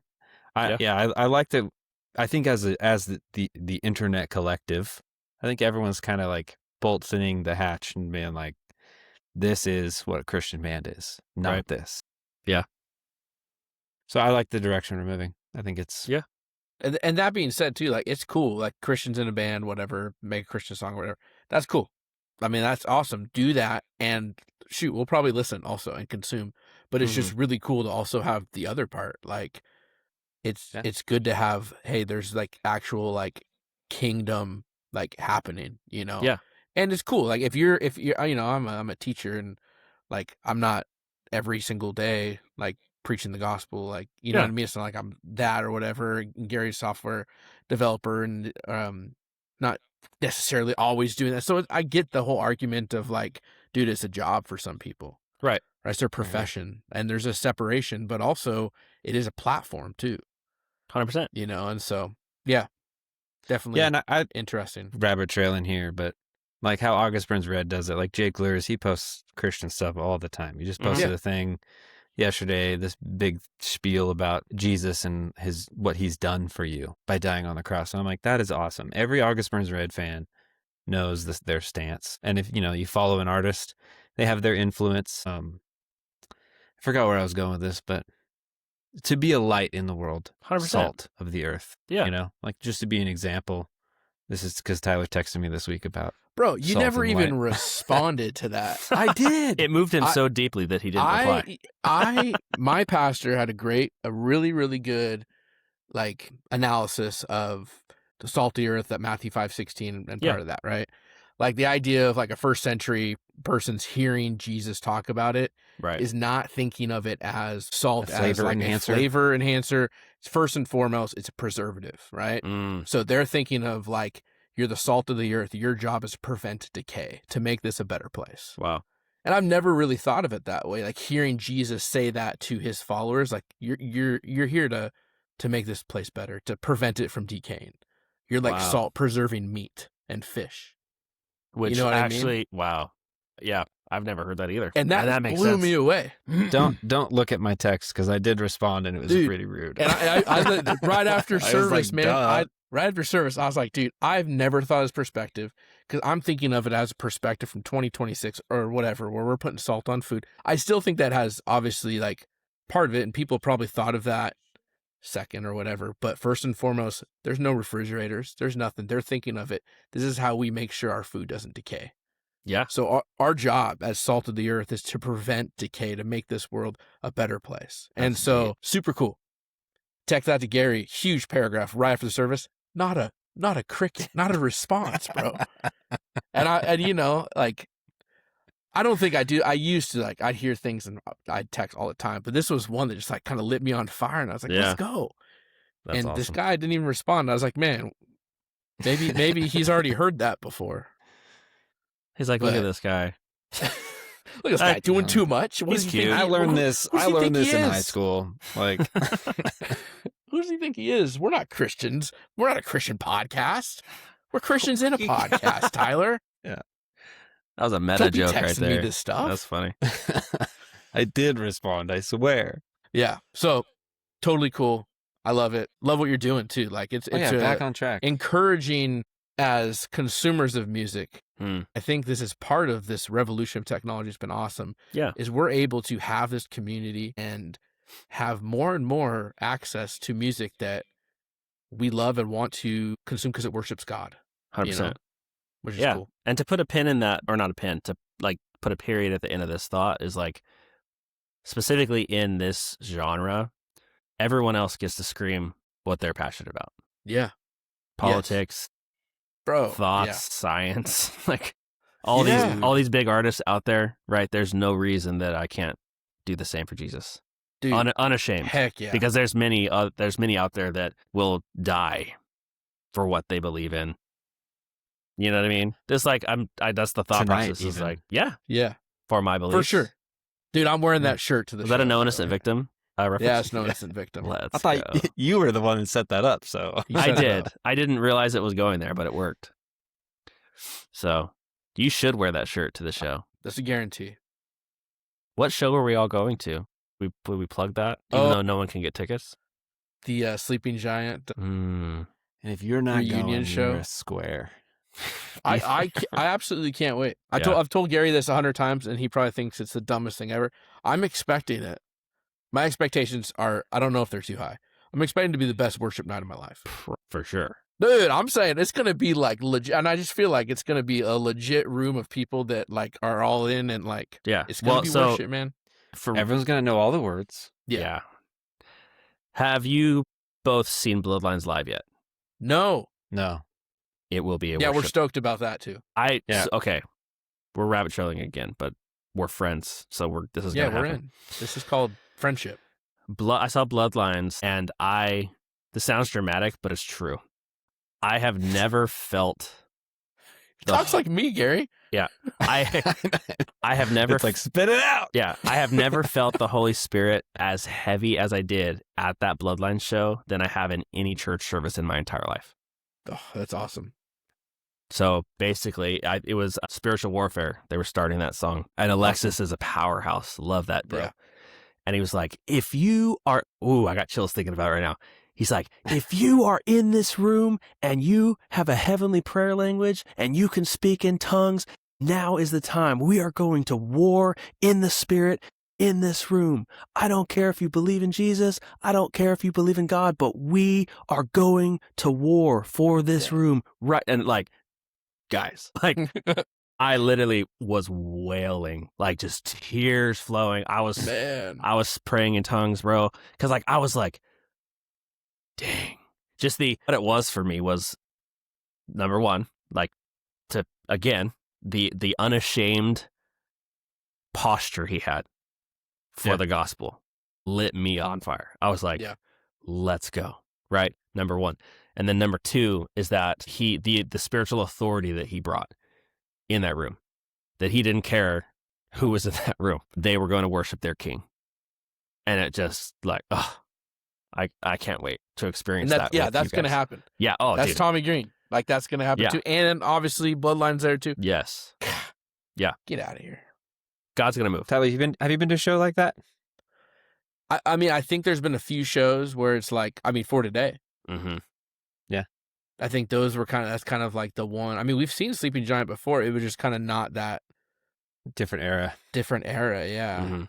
I like to, I think as the internet collective, I think everyone's kind of like bolting the hatch and being like, this is what a Christian band is, not this. Yeah. So I like the direction we're moving. I think it's And that being said too, like it's cool, like Christians in a band, whatever, make a Christian song or whatever. That's cool. I mean, that's awesome. Do that, and shoot, we'll probably listen also and consume. But it's just really cool to also have the other part. Like it's good to have, hey, there's like actual like kingdom like happening, Yeah. And it's cool. Like if you're I'm a teacher, and like I'm not every single day like preaching the gospel, like you know what I mean. It's not like I'm that or whatever. Gary's software developer, and not necessarily always doing that. So I get the whole argument of like, dude, it's a job for some people, right? It's their profession, and there's a separation, but also it is a platform too. 100%. And so definitely. Yeah, and I interesting rabbit trail in here, but like how August Burns Red does it, like Jake Lures, he posts Christian stuff all the time. You just posted a thing yesterday, this big spiel about Jesus and what he's done for you by dying on the cross. And I'm like, that is awesome. Every August Burns Red fan knows their stance. And if you follow an artist, they have their influence. I forgot where I was going with this, but to be a light in the world, 100%. Salt of the earth. Yeah. Like just to be an example. This is because Tyler texted me this week about. Bro, you never even responded to that. I did. It moved him so deeply that he didn't reply. My pastor had a really, really good like analysis of the salty earth that Matthew 5:16 and part of that, right? Like the idea of like a first century person's hearing Jesus talk about it is not thinking of it as salt as like a flavor enhancer. It's first and foremost, it's a preservative, right? So they're thinking of like, you're the salt of the earth. Your job is to prevent decay, to make this a better place. Wow. And I've never really thought of it that way. Like hearing Jesus say that to his followers, like you're here to make this place better, to prevent it from decaying. You're like salt preserving meat and fish. Which you know what actually, I mean? Wow. Yeah, I've never heard that either. And that makes blew sense. me away. Don't look at my text because I did respond and it was pretty rude. And I right after service, right after service, I was like, dude, I've never thought of this perspective, because I'm thinking of it as a perspective from 2026 or whatever, where we're putting salt on food. I still think that has obviously like part of it, and people probably thought of that second or whatever. But first and foremost, there's no refrigerators. There's nothing. They're thinking of it. This is how we make sure our food doesn't decay. Yeah. So our job as salt of the earth is to prevent decay, to make this world a better place. And so super cool. Text that to Gary. Huge paragraph right after the service. Not a cricket, not a response, bro. And like, I don't think I do. I used to like, I'd hear things and I'd text all the time, but this was one that just like kind of lit me on fire, and I was like, let's go. That's awesome. This guy didn't even respond. I was like, man, maybe he's already heard that before. He's like, look at this guy. Look at this guy doing too much. What He's does he cute. think? I learned this. I learned this in high school. Like, who does he think he is? We're not Christians. We're not a Christian podcast. We're Christians in a podcast, Tyler. Yeah. That was a meta Don't be joke right texting there. me this stuff. That's funny. I did respond. I swear. Yeah. So totally cool. I love it. Love what you're doing too. Like it's back on track. Encouraging as consumers of music. I think this is part of this revolution of technology. It's been awesome. Yeah. Is we're able to have this community and have more and more access to music that we love and want to consume because it worships God. 100%. You know, which is cool. And to put a pin in that, or not a pin, to like put a period at the end of this thought is like, specifically in this genre, everyone else gets to scream what they're passionate about. Yeah. Politics, bro, thoughts, science, like all these big artists out there, right? There's no reason that I can't do the same for Jesus. Dude, unashamed. Heck yeah. Because there's many out there that will die for what they believe in. You know what I mean? Just like that's the thought Tonight, process. Is even. like, yeah, for my beliefs, for sure. Dude, I'm wearing that shirt to the Was show. that a No Innocent Victim reference? Yeah, it's No Innocent Victim. Let's I thought go. you were the one that set that up. So You I set it did. up. I didn't realize it was going there, but it worked. So you should wear that shirt to the show. That's a guarantee. What show are we all going to? We plug that, even though no one can get tickets. The Sleeping Giant. And if you're not Reunion going, show. you're a square. I absolutely can't wait. Yeah. I've told Gary this 100 times, and he probably thinks it's the dumbest thing ever. I'm expecting it. My expectations are, I don't know if they're too high. I'm expecting to be the best worship night of my life. For sure. Dude, I'm saying it's going to be like legit. And I just feel like it's going to be a legit room of people that like are all in and like, Yeah. it's going to be worship, man. Everyone's gonna know all the words. Yeah. Have you both seen Bloodlines live yet? No. It will be a Yeah, worship. we're stoked about that too. Okay. We're rabbit trailing again, but we're friends, so this is Yeah, gonna we're happen. in. This is called friendship. I saw Bloodlines, and this sounds dramatic, but it's true. I have never felt. Talks like me, Gary. Yeah, I have never. It's like spit it out. Yeah, I have never felt the Holy Spirit as heavy as I did at that Bloodlines show than I have in any church service in my entire life. Oh, that's awesome. So basically, it was spiritual warfare. They were starting that song, and Alexis is a powerhouse. Love that, bro. Yeah. And he was like, "If you are," I got chills thinking about it right now. He's like, "If you are in this room and you have a heavenly prayer language and you can speak in tongues, now is the time. We are going to war in the Spirit in this room. I don't care if you believe in Jesus. I don't care if you believe in God, but we are going to war for this room." Right. And like, guys, like, I literally was wailing, like just tears flowing. I was praying in tongues, bro. Cause like, I was like, dang, just what it was for me was number one, like the unashamed posture he had for the gospel lit me on fire. I was like, let's go. Right. Number one. And then number two is that the spiritual authority that he brought in that room, that he didn't care who was in that room. They were going to worship their king. And it just like, I can't wait to experience that. Yeah, that's going to happen. Yeah. Oh, that's dude. Tommy Green. Like that's going to happen too. And obviously Bloodline's there too. Yes. Yeah. Get out of here. God's going to move. Tyler, have you been to a show like that? I mean, I think there's been a few shows where it's like, I mean, For Today. Mm-hmm. Yeah. I think those were that's kind of like the one. I mean, we've seen Sleeping Giant before. It was just kind of not that Different era. Yeah. Mm-hmm.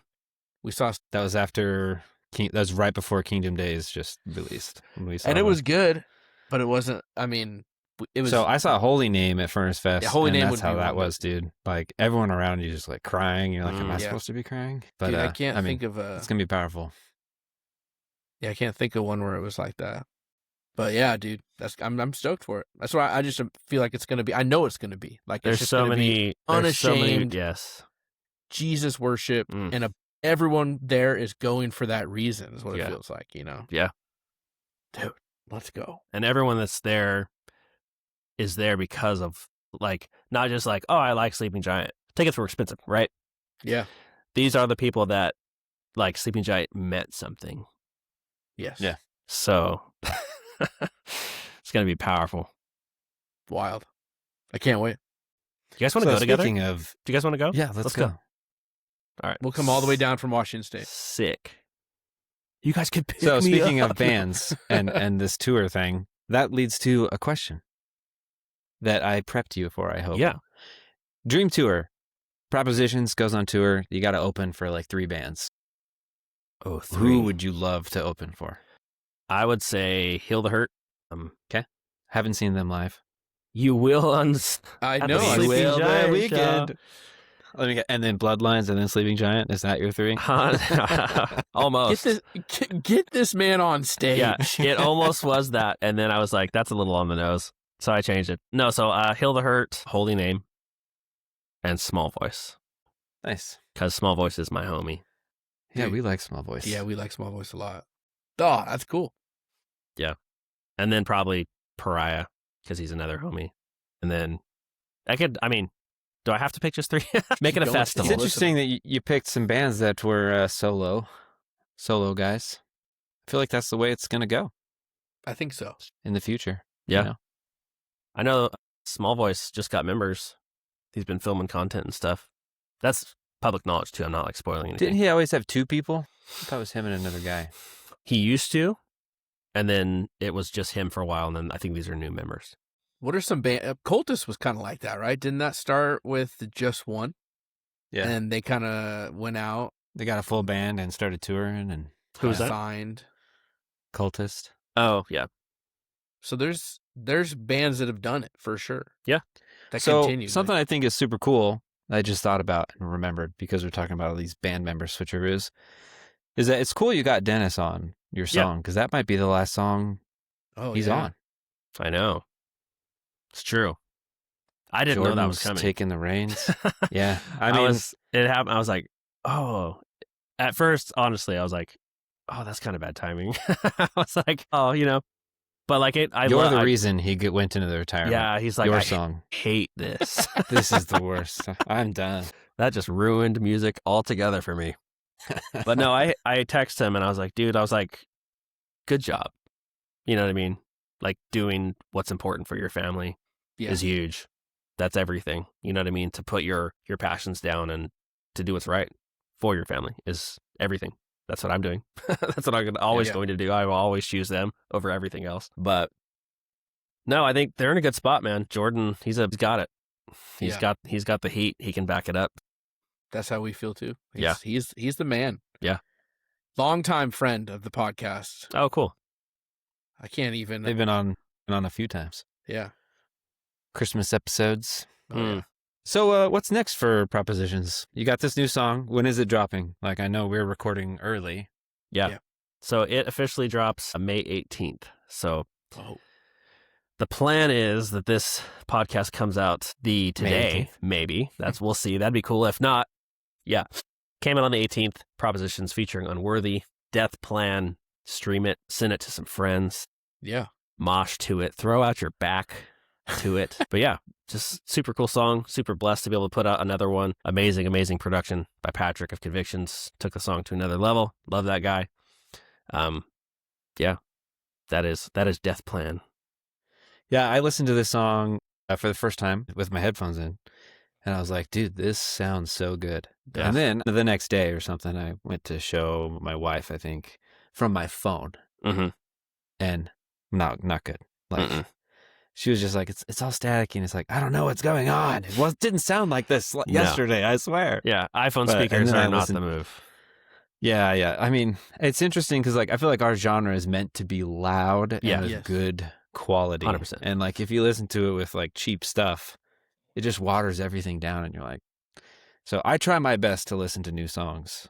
We saw That was after that was right before Kingdom Days just released. And it was good, but it wasn't. I mean, it was. So I saw Holy Name at Furnace Fest. Yeah, Holy and Name that's would how be that one, was, dude. Like everyone around you just like crying. You're like, am I Yeah. supposed to be crying? But Dude, I can't think of it's gonna be powerful. Yeah, I can't think of one where it was like that. But yeah, dude, I'm stoked for it. That's why I just feel like it's gonna be. I know it's gonna be like There's it's just so gonna be many unashamed. Yes. Jesus worship, and everyone there is going for that reason. Is what it feels like, you know. Yeah. Dude, let's go. And everyone that's there is there because of like not just like, oh, I like Sleeping Giant. Tickets were expensive, right? Yeah. These are the people that, like, Sleeping Giant meant something. Yes. Yeah. So it's going to be powerful. Wild. I can't wait. You guys want to go together? Speaking of, Do you guys want to go? yeah, let's go. All right. We'll come all the way down from Washington State. Sick. You guys could pick So me speaking up. of bands and this tour thing, that leads to a question that I prepped you for, I hope. Yeah. Dream tour. Propositions goes on tour. You got to open for like 3 bands. Oh, 3. Who would you love to open for? I would say Heal the Hurt. Okay. Haven't seen them live. You will I at know. the I Sleeping will Giant that weekend. show. Let me get, and then Bloodlines and then Sleeping Giant. Is that your 3? Almost. Get this man on stage. Yeah, it almost was that. And then I was like, that's a little on the nose. So I changed it. No, so Heal the Hurt, Holy Name, and Small Voice. Nice. Because Small Voice is my homie. Yeah, Dude. we like Small Voice. Yeah, we like Small Voice a lot. Oh, that's cool. And then probably Pariah, because he's another homie. And then do I have to pick just 3? Make it a Don't. festival. It's interesting that you picked some bands that were solo guys. I feel like that's the way it's going to go I think so. in the future. Yeah. You know? I know Small Voice just got members. He's been filming content and stuff. That's public knowledge, too. I'm not like spoiling anything. Didn't he always have 2 people? I thought it was him and another guy. He used to, and then it was just him for a while, and then I think these are new members. What are some band? Cultus was kind of like that, right? Didn't that start with just one? Yeah. And they kind of went out. They got a full band and started touring and Who's that? Signed. Cultist. Oh, yeah. So there's bands that have done it for sure. Yeah. That So continues. something I think is super cool, I just thought about and remembered because we're talking about all these band member switcheroos, is that it's cool you got Dennis on your song because that might be the last song he's on. I know. It's true. I didn't know that was Jordan's coming. taking the reins. Yeah. It happened. I was like, oh. At first, honestly, I was like, oh, that's kind of bad timing. I was like, oh, But like it, you're the reason he went into the retirement. Yeah, he's like, your I song. hate this. This is the worst. I'm done. That just ruined music altogether for me. But no, I texted him and I was like, dude, good job. You know what I mean? Like doing what's important for your family is huge. That's everything. You know what I mean? To put your passions down and to do what's right for your family is everything. That's what I'm doing. That's what I'm always going to do. I will always choose them over everything else. But no, I think they're in a good spot, man. Jordan, he's got it. He's got the heat. He can back it up. That's how we feel too. Yeah. He's the man. Yeah. Longtime friend of the podcast. Oh, cool. I can't even. They've been on a few times. Yeah. Christmas episodes. Oh, yeah. So what's next for Propositions? You got this new song. When is it dropping? Like, I know we're recording early. Yeah. So it officially drops May 18th. So the plan is that this podcast comes out today, maybe. We'll see. That'd be cool. If not, yeah. Came out on the 18th. Propositions featuring Unworthy, Death Plan. Stream it. Send it to some friends. Yeah. Mosh to it. Throw out your back to it. But yeah, just super cool song. Super blessed to be able to put out another one. Amazing, amazing production by Patrick of Convictions. Took the song to another level. Love that guy. Yeah, that is Death Plan. Yeah, I listened to this song for the first time with my headphones in, and I was like, dude, this sounds so good. Yeah. And then the next day or something, I went to show my wife, I think, from my phone, and not good. Like, she was just like, it's all staticky, and it's like, I don't know what's going on. It didn't sound like this yesterday, I swear. Yeah, iPhone speakers are not the move. Yeah. I mean, it's interesting because like I feel like our genre is meant to be loud and of good quality. 100%. And like if you listen to it with like cheap stuff, it just waters everything down, and you're like. So I try my best to listen to new songs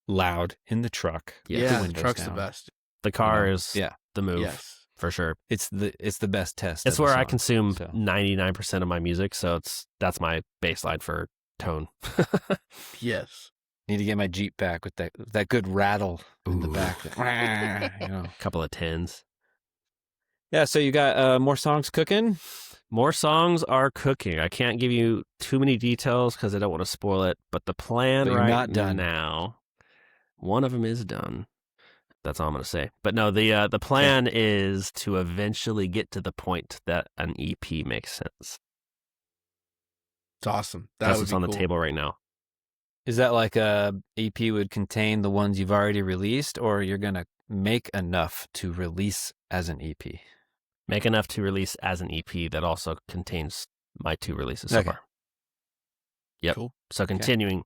loud in the truck. Yeah, the the truck's down. the best. The car is the move. Yes. For sure. It's the best test. It's of a where I song, consume so. 99% of my music, so that's my baseline for tone. Yes. Need to get my Jeep back with that good rattle in the back. Couple of tens. Yeah, so you got more songs cooking? More songs are cooking. I can't give you too many details because I don't want to spoil it, but the plan right now, one of them is done. That's all I'm going to say. But no, the plan is to eventually get to the point that an EP makes sense. It's awesome. That's what's on the table right now. Is that like a EP would contain the ones you've already released, or you're going to make enough to release as an EP? Make enough to release as an EP that also contains my 2 releases so far. Yep. Cool. So continuing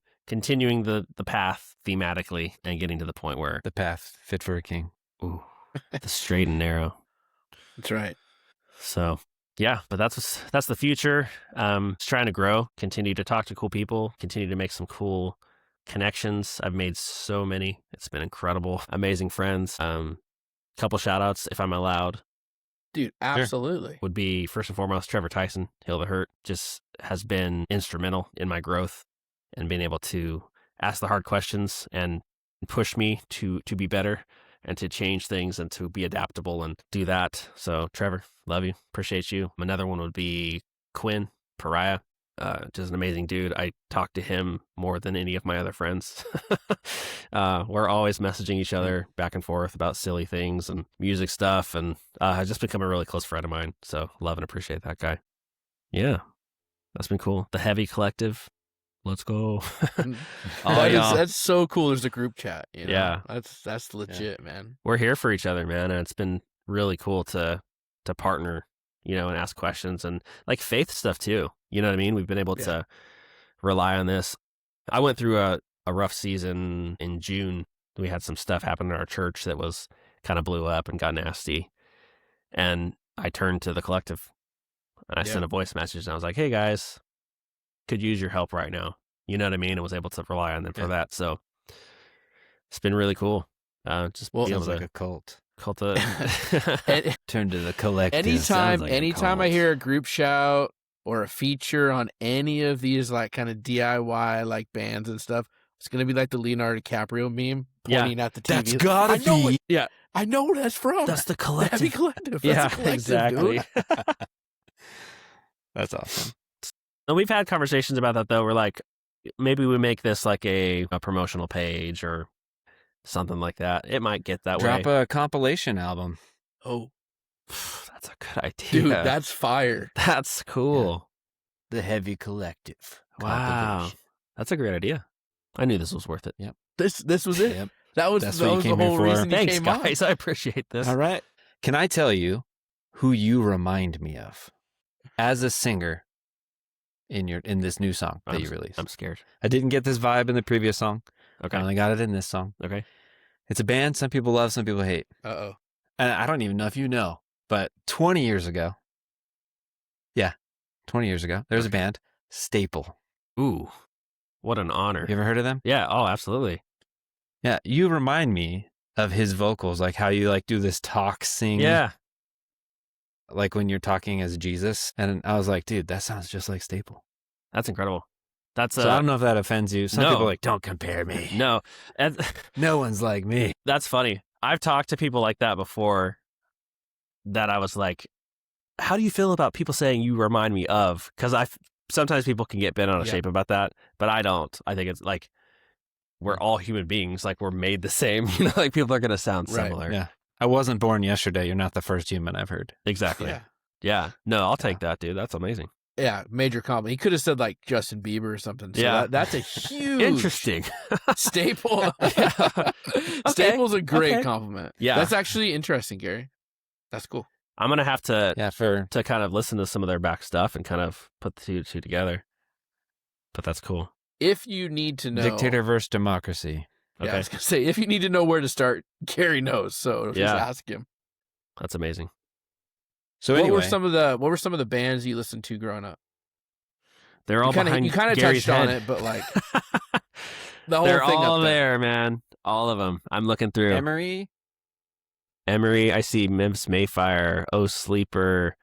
the path thematically and getting to the point where the path fit for a king. Ooh, the straight and narrow. That's right. So yeah, but that's the future. Just trying to grow, continue to talk to cool people, continue to make some cool connections. I've made so many. It's been incredible. Amazing friends. Couple shout outs if I'm allowed. Dude, absolutely. Would be first and foremost Trevor Tyson, Heal the Hurt, just has been instrumental in my growth and being able to ask the hard questions and push me to be better and to change things and to be adaptable and do that. So Trevor, love you, appreciate you. Another one would be Quinn Pariah, just an amazing dude. I talk to him more than any of my other friends. We're always messaging each other back and forth about silly things and music stuff, and has just become a really close friend of mine. So love and appreciate that guy. Yeah, that's been cool. The Heavy Collective. Let's go. That's so cool. There's a group chat. You know? Yeah. That's legit, man. We're here for each other, man. And it's been really cool to partner, and ask questions and like faith stuff too. You know what I mean? We've been able to rely on this. I went through a rough season in June. We had some stuff happen in our church that was kind of blew up and got nasty. And I turned to the collective and I sent a voice message and I was like, hey guys, could use your help right now. You know what I mean? And was able to rely on them for that. So it's been really cool. Just being able to like a cult. Turn to the collective. Anytime I hear a group shout or a feature on any of these like kind of DIY like bands and stuff, it's gonna be like the Leonardo DiCaprio meme pointing at the TV. That's gotta be. I know where that's from. That's the collective. The Heavy Collective. That's the collective, exactly. Dude. That's awesome. And we've had conversations about that though. We're like, maybe we make this like a promotional page or something like that. It might get that way. Drop a compilation album. Oh, that's a good idea. Dude, that's fire. That's cool. Yeah. The Heavy Collective. Wow. That's a great idea. I knew this was worth it. Yep. This was it. Yep. That was the whole reason you Thanks, came guys. on. I appreciate this. All right. Can I tell you who you remind me of as a singer in this new song that you released? I'm scared. I didn't get this vibe in the previous song. Okay. I only got it in this song. Okay. It's a band some people love, some people hate. Uh-oh. And I don't even know if you know, but 20 years ago, 20 years ago, there was a band, Staple. Ooh, what an honor. You ever heard of them? Yeah. Oh, absolutely. Yeah. You remind me of his vocals, like how you like do this talk sing. Yeah. Like when you're talking as Jesus. And I was like, dude, that sounds just like Staple. That's incredible. That's so I don't know if that offends you. Some people are like, don't compare me. No. No one's like me. That's funny. I've talked to people like that before that I was like, how do you feel about people saying you remind me of? Because sometimes people can get bent out of shape about that, but I don't. I think it's like we're all human beings. Like we're made the same. Like people are going to sound similar. Yeah. I wasn't born yesterday. You're not the first human I've heard. Exactly. Yeah. No, I'll take that, dude. That's amazing. Yeah, major compliment. He could have said like Justin Bieber or something. So that's a huge interesting staple. Staple's a great compliment. Yeah, that's actually interesting, Gary. That's cool. I'm gonna have to to kind of listen to some of their back stuff and kind of put the two together. But that's cool. If you need to know dictator versus democracy. Yeah, I was gonna say if you need to know where to start, Gary knows. So just ask him. That's amazing. So what were some of the bands you listened to growing up? They're all behind you kind of Gary's touched head. on it, but like the whole they're thing all up there, man. All of them. I'm looking through. Emery. I see Memphis Mayfire, Oh Sleeper,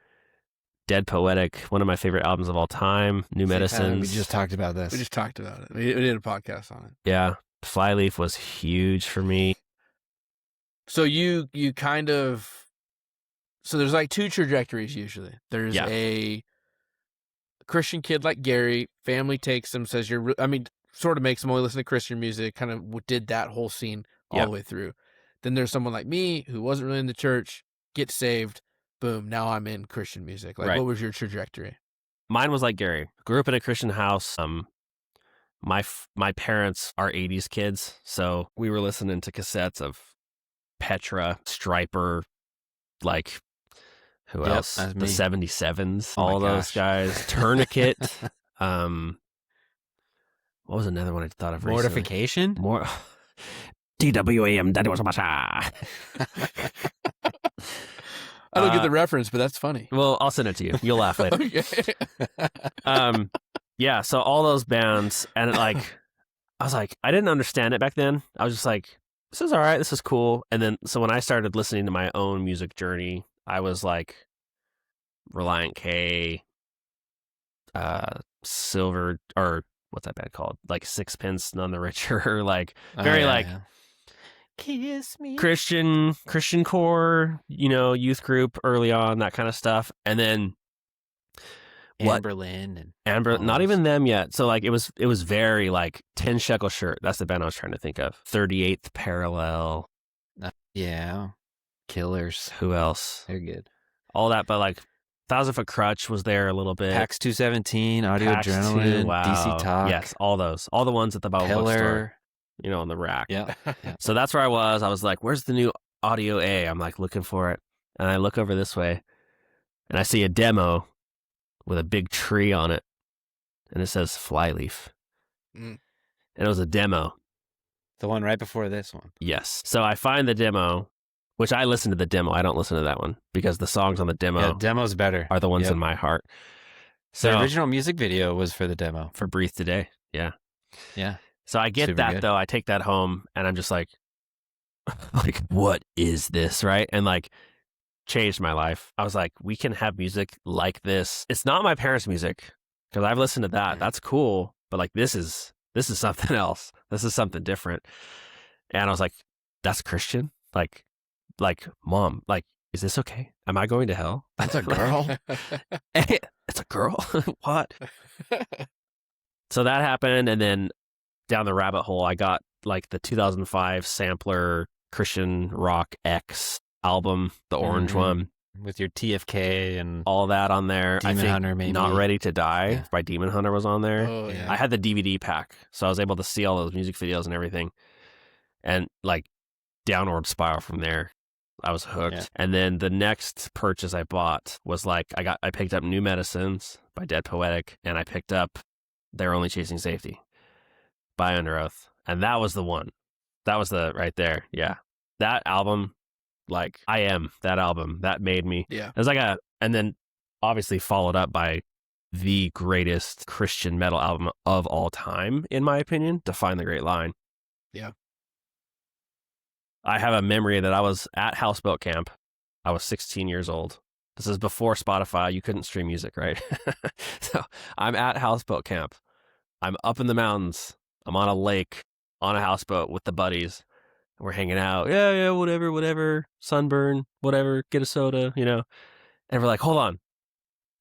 Dead Poetic. One of my favorite albums of all time. New Medicines. We just talked about this. We just talked about it. We did a podcast on it. Yeah, Flyleaf was huge for me. So you kind of So there's like two trajectories usually. There's a Christian kid like Gary, family takes him, says sort of makes him only listen to Christian music, kind of did that whole scene all the way through. Then there's someone like me who wasn't really in the church, gets saved, boom, now I'm in Christian music. Like, what was your trajectory? Mine was like Gary. Grew up in a Christian house. My parents are 80s kids, so we were listening to cassettes of Petra, Stryper, like who else? The 77s, all those guys. Tourniquet. What was another one I thought of recently? Mortification? DWAM, that was I don't get the reference, but that's funny. Well, I'll send it to you. You'll laugh later. Yeah, so all those bands, and I was like, I didn't understand it back then. I was just like, this is all right, this is cool. And then, so when I started listening to my own music journey, I was like, Reliant K, Silver, or what's that band called? Like Sixpence None the Richer, like very Kiss me. Christian core, youth group early on, that kind of stuff. And then Amberlin not even them yet. So like it was very like 10 Shekel Shirt. That's the band I was trying to think of. 38th Parallel. Killers. Who else? They're good. All that, but like 1,000 Foot Crutch was there a little bit. PAX 217, Audio PAX Adrenaline, 2, wow. DC Talk. Yes, all those. All the ones at the Bible bookstore, on the rack. Yeah. So that's where I was. I was like, where's the new Audio A? I'm like looking for it. And I look over this way and I see a demo with a big tree on it. And it says Flyleaf. And it was a demo. The one right before this one. Yes. So I find the demo, which I listen to the demo. I don't listen to that one because the songs on the demo demo's better. Are the ones in my heart. So the original music video was for the demo. For Breathe Today. Yeah. Yeah. So I get Super that good. though. I take that home and I'm just like, what is this? Right. And like changed my life. I was like, we can have music like this. It's not my parents' music because I've listened to that. That's cool. But like, this is something else. This is something different. And I was like, that's Christian. Like, Mom, like, is this okay? Am I going to hell? That's a girl. It's a girl. What? So that happened. And then down the rabbit hole, I got like the 2005 Sampler Christian Rock X album, the orange one. With your TFK and all that on there. Demon Hunter, maybe. Not Ready to Die by Demon Hunter was on there. Oh, yeah. I had the DVD pack, so I was able to see all those music videos and everything. And like downward spiral from there. I was hooked. Yeah. And then the next purchase I bought was like, I picked up New Medicines by Dead Poetic, and I picked up They're Only Chasing Safety by Under Oath. And that was the one. That was the right there. Yeah. That album, like I Am, that album, that made me. Yeah. It was like and then obviously followed up by the greatest Christian metal album of all time, in my opinion, Define the Great Line. Yeah. I have a memory that I was at Houseboat Camp. I was 16 years old. This is before Spotify. You couldn't stream music, right? So I'm at Houseboat Camp. I'm up in the mountains. I'm on a lake on a houseboat with the buddies. We're hanging out. Yeah, whatever. Sunburn, whatever. Get a soda, And we're like, hold on.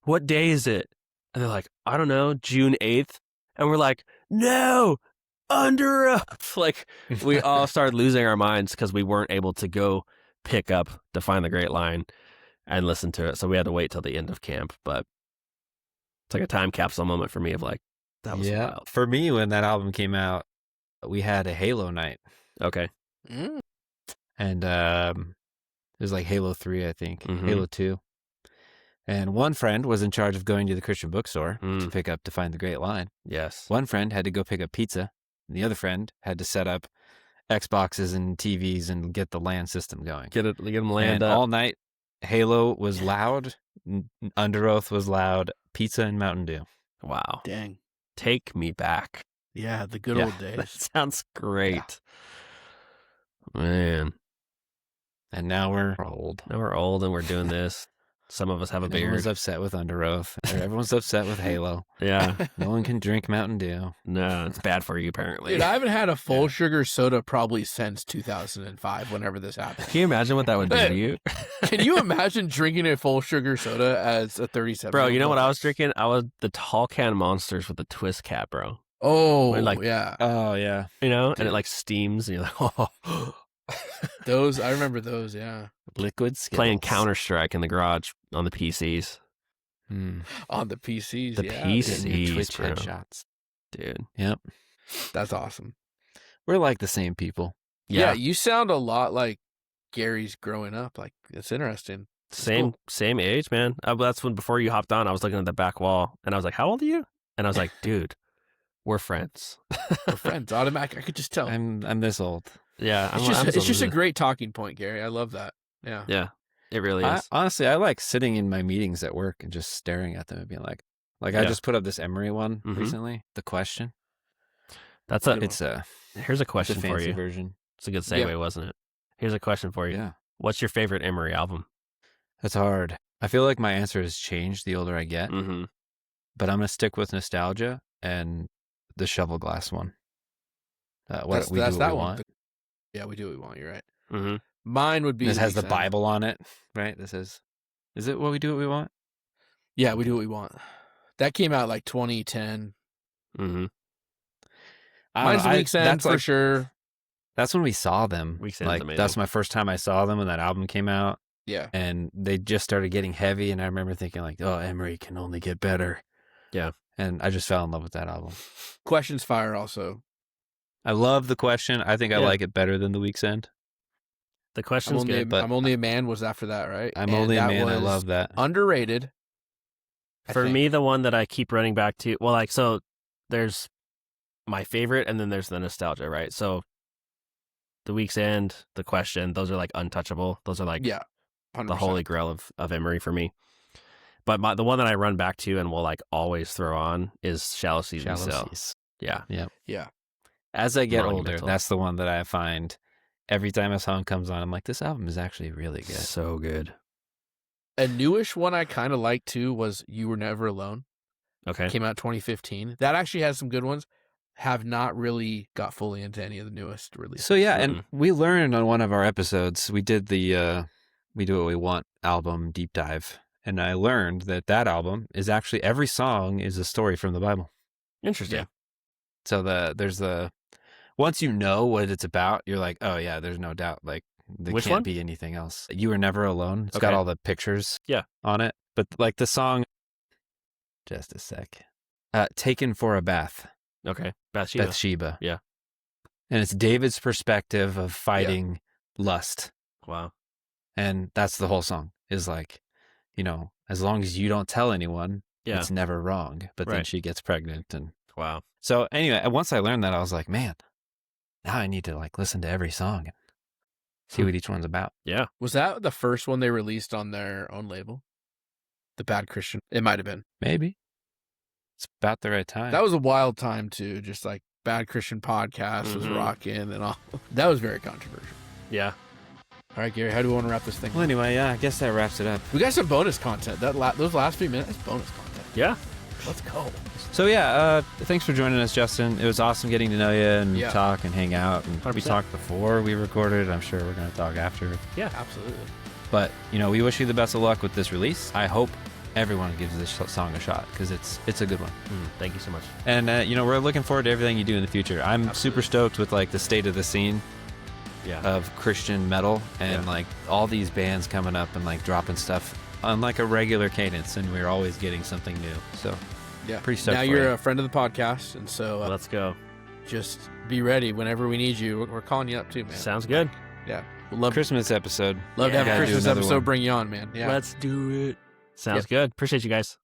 What day is it? And they're like, I don't know, June 8th. And we're like, no, Under Oath. Like, we all started losing our minds because we weren't able to go pick up Define the Great Line and listen to it. So we had to wait till the end of camp. But it's like a time capsule moment for me of like, that was wild. For me, when that album came out, we had a Halo night. Okay. And it was like Halo 3, I think. Halo 2. And one friend was in charge of going to the Christian bookstore to pick up Define the Great Line. Yes. One friend had to go pick up pizza. And the other friend had to set up Xboxes and TVs and get the LAN system going. Get them LANed up. All night, Halo was loud. Under Oath was loud. Pizza and Mountain Dew. Wow. Dang. Take me back. Yeah, the good old days. That sounds great. Yeah. Man. And now we're old. Now we're old and we're doing this. Some of us have a beard. Everyone's upset with Under Oath. Everyone's upset with Halo. Yeah. No one can drink Mountain Dew. No, it's bad for you, apparently. Dude, I haven't had a full sugar soda probably since 2005, whenever this happened. Can you imagine what that would do to you? Can you imagine drinking a full sugar soda as a 37? Bro, you know what I was drinking? I was the tall can Monsters with the twist cap, bro. Oh, like, yeah. Oh, yeah. You know, and it like steams, and you're like, oh. Those, I remember those, yeah. Liquid Skittles. Playing Counter-Strike in the garage on the PCs. On the PCs, The yeah. PCs, Twitch bro. headshots. Dude. Yep. That's awesome. We're like the same people. Yeah, you sound a lot like Gary's growing up. Like, it's interesting. Same age, man. That's when, before you hopped on, I was looking at the back wall, and I was like, how old are you? And I was like, dude, we're friends. We're friends. Automatic. I could just tell. I'm this old. Yeah. It's just a great talking point, Gary. I love that. Yeah. Yeah, it really is. Honestly, I like sitting in my meetings at work and just staring at them and being like I just put up this Emery one recently. The question. Here's a question for you. Version. It's a good segue, wasn't it? Here's a question for you. Yeah. What's your favorite Emery album? That's hard. I feel like my answer has changed the older I get, but I'm gonna stick with nostalgia and the Shovel Glass one. That's we that one. Want. Yeah, we do what we want. You're right. Mm-hmm. Mine would be. This has the Bible on it, right? Is it what we do what we want? Yeah, we do what we want. That came out like 2010. Mm-hmm. Mine's the Week's End for sure. That's when we saw them. Week's End's like amazing. that's my first time I saw them when that album came out. Yeah, and they just started getting heavy, and I remember thinking like, "Oh, Emery can only get better." Yeah, and I just fell in love with that album. Question's fire also. I love the Question. I think I like it better than the Week's End. The Question's good, but I'm Only a Man was after that, right? I'm Only a Man. I love that. Underrated. For me, the one that I keep running back to, well, like, so there's my favorite, and then there's the nostalgia, right? So the Week's End, the Question, those are like untouchable. Those are like 100%. The holy grail of Emery for me. But the one that I run back to and will like always throw on is Shallow Seas. Yeah. As I get older, that's the one that I find every time a song comes on, I'm like, this album is actually really good. So good. A newish one I kind of liked too was You Were Never Alone. Okay. Came out 2015. That actually has some good ones. Have not really got fully into any of the newest releases. So yeah, and we learned on one of our episodes, we did the We Do What We Want album deep dive. And I learned that album is actually, every song is a story from the Bible. Interesting. Yeah. So once you know what it's about, you're like, oh yeah, there's no doubt. Like, there can't be anything else. You Were Never Alone. It's got all the pictures on it. But like the song, just a sec. Taken for a Bath. Okay. Bathsheba. Yeah. And it's David's perspective of fighting lust. Wow. And that's the whole song, is like, you know, as long as you don't tell anyone, it's never wrong. But then she gets pregnant and wow. So anyway, once I learned that, I was like, man, now I need to like listen to every song and see what each one's about. Yeah. Was that the first one they released on their own label? The Bad Christian? It might have been. Maybe. It's about the right time. That was a wild time too. Just like Bad Christian podcast was rocking and all. That was very controversial. Yeah. All right, Gary, how do we want to wrap this thing? Well, anyway, yeah, I guess that wraps it up. We got some bonus content. Those last few minutes, that's bonus content. Yeah. Let's go. So yeah, thanks for joining us, Justin. It was awesome getting to know you and talk and hang out. And 100%. We talked before we recorded. I'm sure we're going to talk after. Yeah, absolutely. But, you know, we wish you the best of luck with this release. I hope everyone gives this song a shot because it's a good one. Thank you so much. And, you know, we're looking forward to everything you do in the future. I'm super stoked with, like, the state of the scene of Christian metal and, like, all these bands coming up and, like, dropping stuff on, like, a regular cadence. And we're always getting something new. So, yeah, pretty stoked. Now you're a friend of the podcast. And so let's go. Just be ready whenever we need you. We're calling you up too, man. Sounds good. Yeah. Love Christmas episode. Love to have a Christmas episode bring you on, man. Yeah. Let's do it. Sounds good. Appreciate you guys.